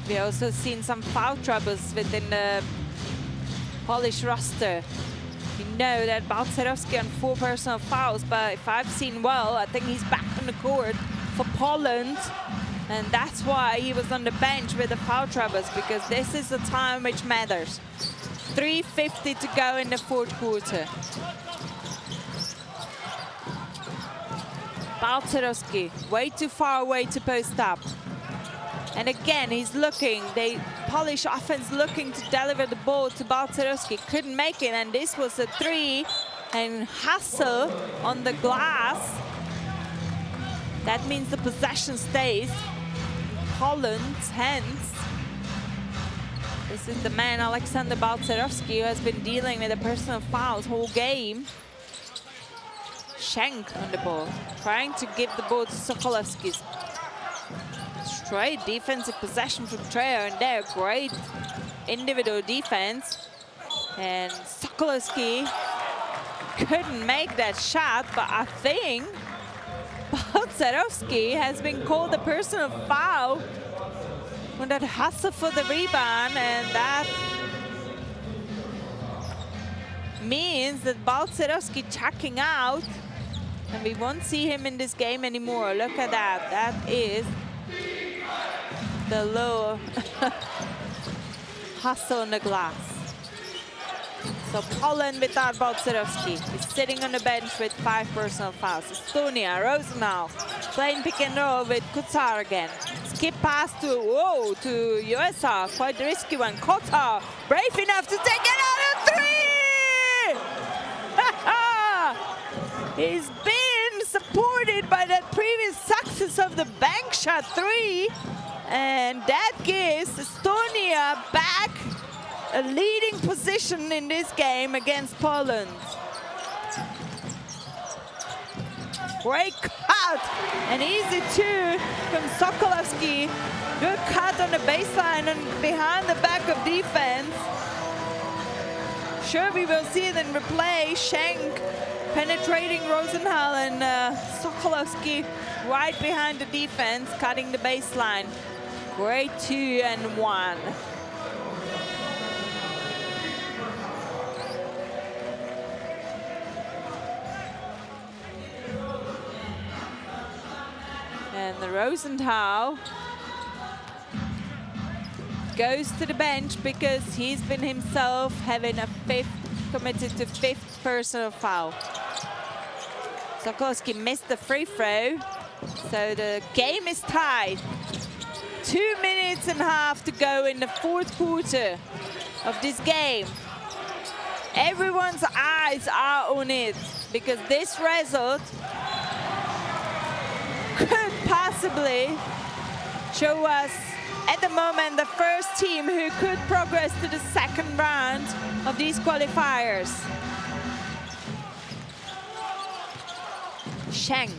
We also seen some foul troubles within the Polish roster. You know that Balcerowski on 4 personal fouls, but if I've seen well, I think he's back on the court for Poland. And that's why he was on the bench with the foul troubles, because this is the time which matters. 3:50 to go in the 4th quarter. Balcerowski, way too far away to post up. And again, he's looking, Polish offense looking to deliver the ball to Balcerowski. Couldn't make it, and this was a 3. And Hassel on the glass. That means the possession stays in Poland's hands. This is the man, Aleksander Balcerowski, who has been dealing with the personal fouls whole game. Schenk on the ball, trying to give the ball to Sokolowski. Straight defensive possession from Treo, and there, great individual defense. And Sokolowski couldn't make that shot, but I think Balcerowski has been called a personal foul on that hustle for the rebound, and that means that Balcerowski checking out, and we won't see him in this game anymore. Look at that. That is the low hustle on the glass. So Poland without Balcerowski is sitting on the bench with 5 personal fouls. Estonia, Rosenau, playing pick and roll with Kotar again. Skip pass to USR, quite a risky one. Kotar, brave enough to take another 3! He's been supported by that previous success of the bank shot 3. And that gives Estonia back a leading position in this game against Poland. Great cut, and easy two from Sokolowski. Good cut on the baseline and behind the back of defense. Sure, we will see it in replay. Schenk penetrating Rosenthal, and Sokolowski right behind the defense, cutting the baseline. Great 2 and 1. And the Rosenthal goes to the bench because he's been himself having a committed to 5th personal foul. Sokolowski missed the free throw, so the game is tied. 2 minutes and a half to go in the 4th quarter of this game. Everyone's eyes are on it because this result could possibly show us at the moment the first team who could progress to the 2nd round of these qualifiers. Schenk.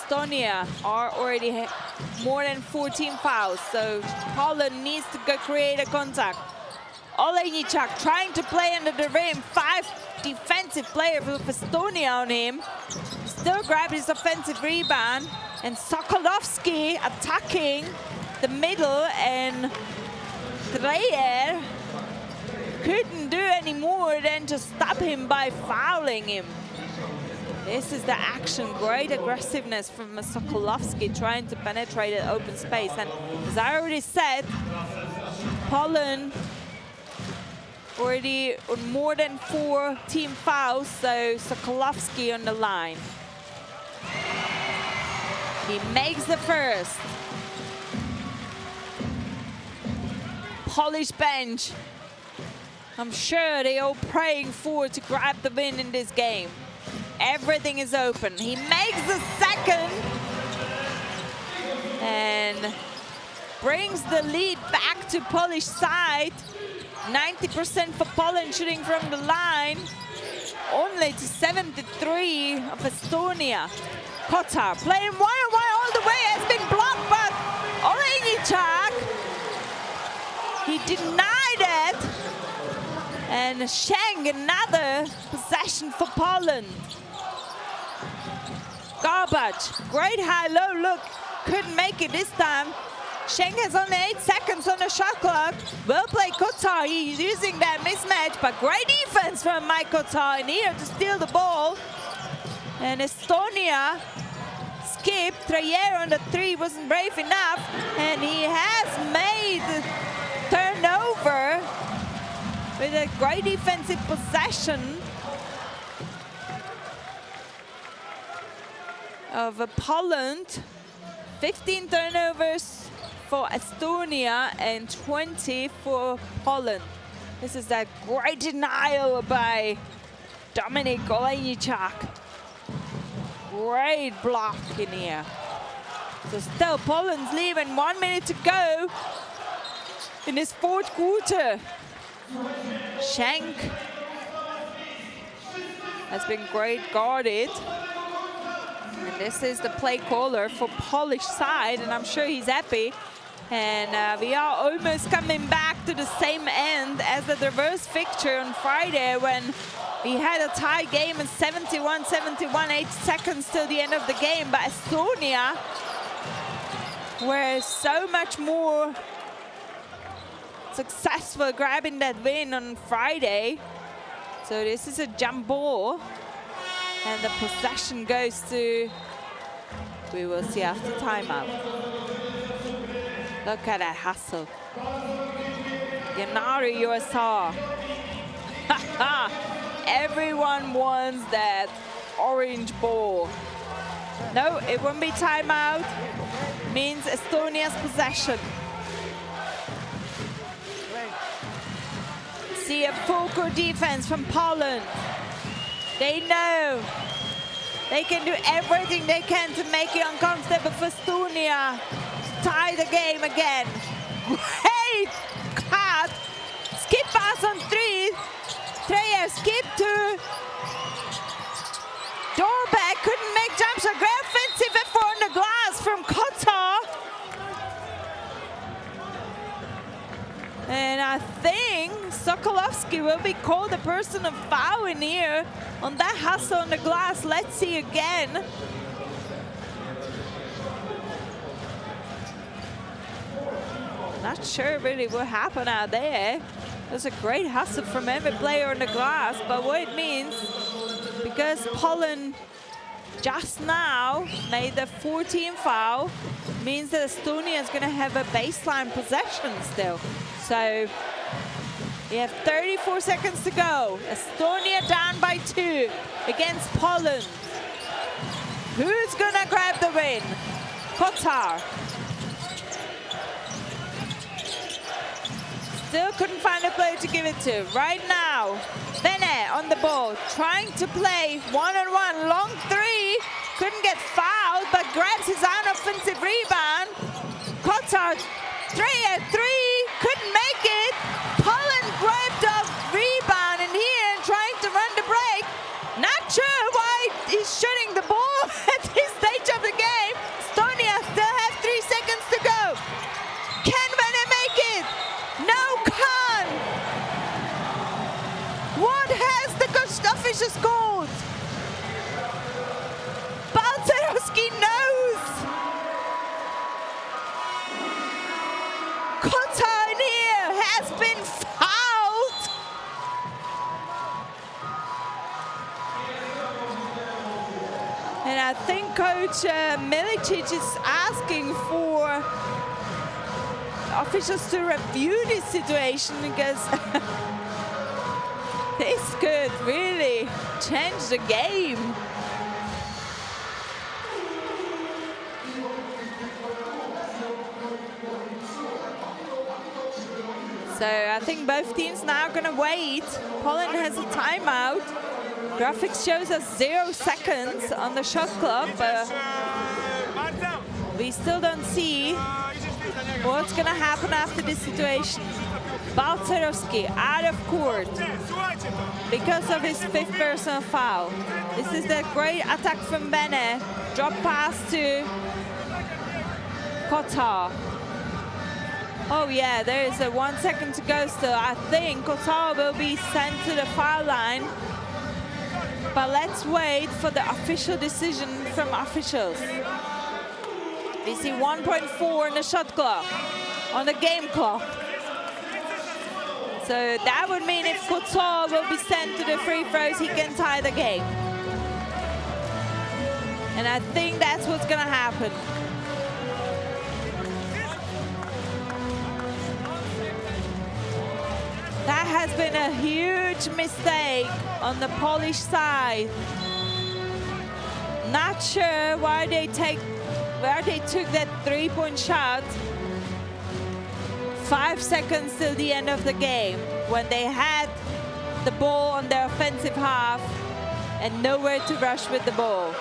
Estonia are already more than 14 fouls, so Poland needs to go create a contact. Olejniczak trying to play under the rim, 5 defensive players with Estonia on him. Still grabbed his offensive rebound, and Sokolowski attacking the middle, and Dreyer couldn't do any more than just stop him by fouling him. This is the action, great aggressiveness from Sokolowski trying to penetrate an open space. And as I already said, Poland already on more than 4 team fouls, so Sokolowski on the line. He makes the first. Polish bench, I'm sure they're all praying for to grab the win in this game. Everything is open. He makes the second and brings the lead back to Polish side. 90% for Poland shooting from the line, only to 73 of Estonia. Kotar playing one-on-one all the way, has been blocked, but Olejniczak, he denied it. And Schenk, another possession for Poland. Garbage, great high-low look, couldn't make it this time. Schenk has only 8 seconds on the shot clock. Well played Kotar, he's using that mismatch, but great defense from Mike Kotar in here to steal the ball. And Estonia skipped. Trayer on the 3 wasn't brave enough, and he has made the turnover with a great defensive possession of Poland. 15 turnovers for Estonia and 20 for Poland. This is that great denial by Dominik Olejniczak. Great block in here. So still Poland's leaving, 1 minute to go in this fourth quarter. Schenk has been great guarded. And this is the play caller for Polish side, and I'm sure he's happy. And we are almost coming back to the same end as the reverse fixture on Friday, when we had a tie game in 71-71, 8 seconds till the end of the game. But Estonia were so much more successful grabbing that win on Friday. So this is a jump ball, and the possession goes to, we will see after timeout. Look at that hustle. Yanari USR. Everyone wants that orange ball. No, it won't be timeout. Means Estonia's possession. See a full court defense from Poland. They know they can do everything they can to make it uncomfortable for Estonia. Tie the game again. Great cut. Skip pass on 3. Trayer skip to Dorbeck. Couldn't make jump shot. Great offensive effort on the glass from Kotar. And I think Sokolovsky will be called a personal foul in here on that hustle on the glass. Let's see again. Not sure really what happened out there. There's a great hustle from every player on the glass, but what it means, because Poland just now made the 14th foul, means that Estonia is going to have a baseline possession still. So we have 34 seconds to go. Estonia down by 2 against Poland. Who's going to grab the win? Kotar. Still couldn't find a player to give it to. Right now, Bene on the ball, trying to play one-on-one, long 3. Couldn't get fouled, but grabs his own offensive rebound. Kotar, 3, couldn't make it. Poland grabbed a rebound in here and trying to run the break. Not sure why he's shooting the ball at this stage of the game. Estonia still have 3 seconds to go. Can Bene make it? No, can't. What has the officials called? Balcerowski knows. Kotar in here has been fouled. And I think Coach Milicic is asking for officials to review this situation, because this could really change the game. So I think both teams now are going to wait. Poland has a timeout. Graphics shows us 0 seconds on the shot clock, but we still don't see what's gonna happen after this situation. Balcerowski out of court because of his 5th personal foul. This is the great attack from Bene. Drop pass to Kotar. Oh yeah, there is a 1 second to go still. I think Kotar will be sent to the foul line. But let's wait for the official decision from officials. We see 1.4 on the shot clock, on the game clock. So that would mean if Kotar will be sent to the free throws, he can tie the game. And I think that's what's gonna happen. That has been a huge mistake on the Polish side. Not sure why they took that 3-point shot 5 seconds till the end of the game when they had the ball on their offensive half and nowhere to rush with the ball.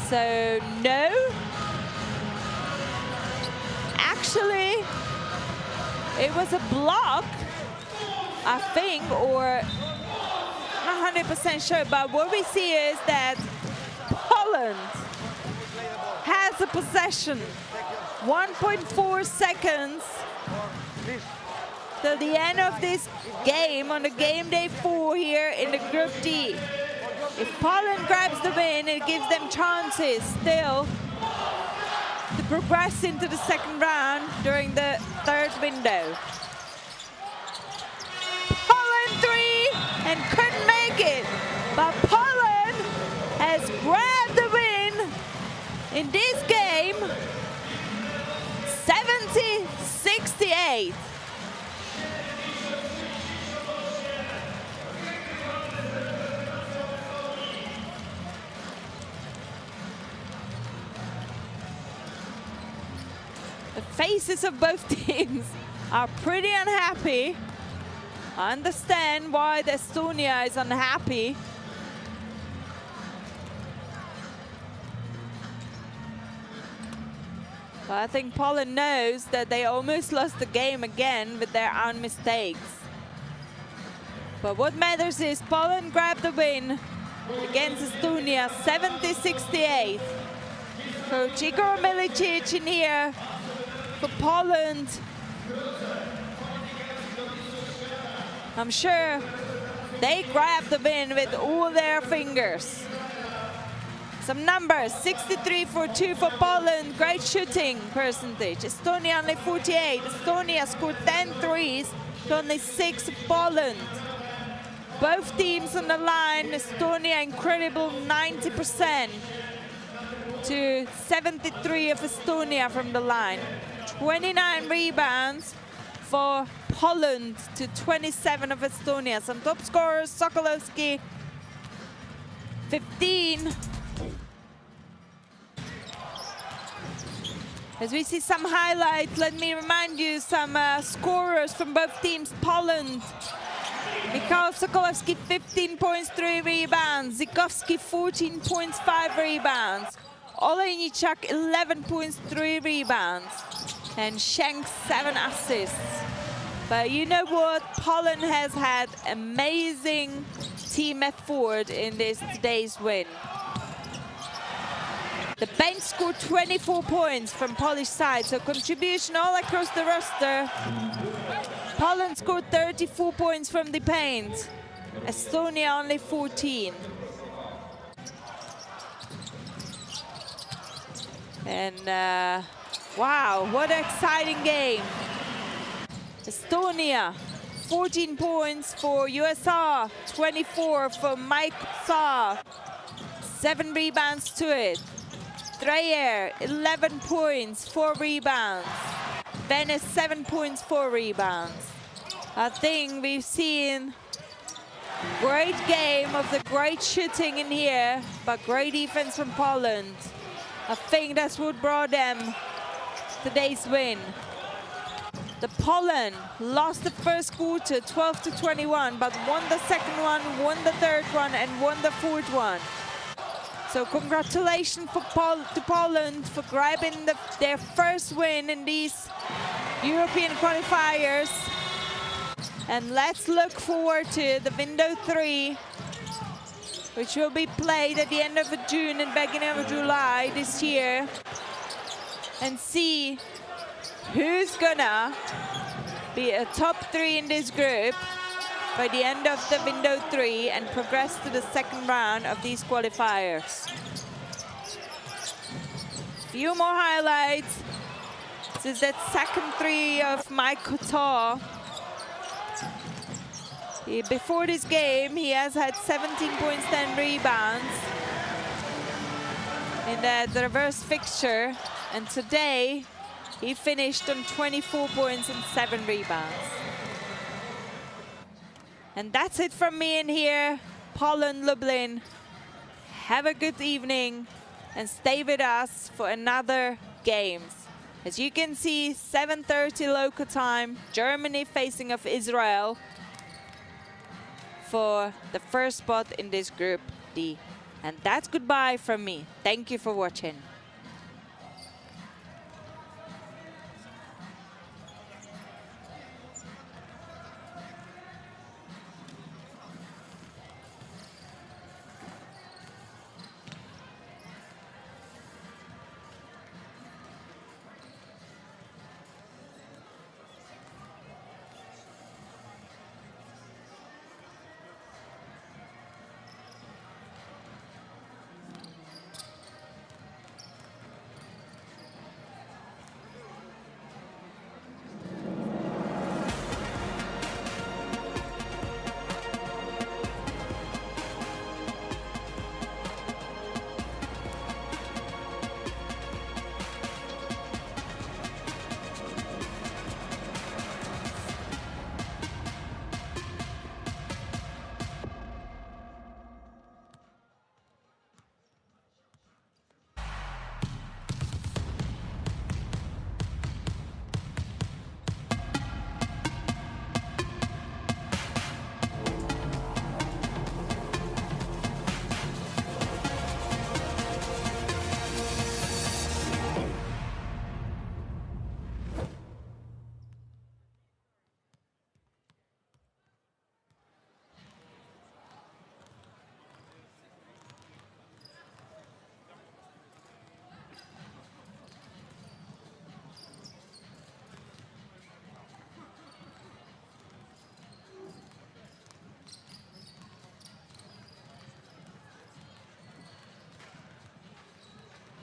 So no. Actually, it was a block, I think, or not 100% sure, but what we see is that Poland has a possession. 1.4 seconds till the end of this game on the game day 4 here in the Group D. If Poland grabs the win, it gives them chances still to progress into the second round during the 3rd window. Poland 3 and couldn't make it, but Poland has grabbed the win in this game, 70-68. The faces of both teams are pretty unhappy. I understand why the Estonia is unhappy. But I think Poland knows that they almost lost the game again with their own mistakes. But what matters is Poland grabbed the win against Estonia, 70-68. Coach Igor Milicic in here for Poland. I'm sure they grabbed the win with all their fingers. Some numbers, 63 for 2 for Poland, great shooting percentage. Estonia only 48. Estonia scored 10 threes to only 6 of Poland. Both teams on the line, Estonia incredible 90% to 73 of Estonia from the line. 29 rebounds for Poland to 27 of Estonia. Some top scorers, Sokolowski, 15. As we see some highlights, let me remind you some scorers from both teams. Poland, Michał Sokolowski, 15 points, 3 rebounds. Zikowski, 14 points, 5 rebounds. Olejniczak, 11 points, 3 rebounds. And Shanks, 7 assists. But you know what? Poland has had amazing team effort in today's win. The bench scored 24 points from Polish side, so contribution all across the roster. Poland scored 34 points from the paint. Estonia only 14. And wow, what an exciting game. Estonia, 14 points for USR, 24 for Mike Saar, 7 rebounds to it. Dreyer, 11 points, 4 rebounds. Venice, 7 points, 4 rebounds. I think we've seen great game of the great shooting in here, but great defense from Poland. I think that's what brought them today's win. The Poland lost the first quarter 12-21, but won the second one, won the third one, and won the fourth one. So congratulations to Poland for grabbing their first win in these European qualifiers. And let's look forward to the window 3, which will be played at the end of June and beginning of July this year, and see who's gonna be a top 3 in this group by the end of the window 3 and progress to the second round of these qualifiers. Few more highlights. This is that second 3 of Mike Couture. Before this game, he has had 17 points, 10 rebounds in that reverse fixture, and today he finished on 24 points and 7 rebounds. And that's it from me in here, Poland, Lublin. Have a good evening and stay with us for another games. As you can see, 7:30 local time, Germany facing off Israel for the first spot in this group D. And that's goodbye from me. Thank you for watching.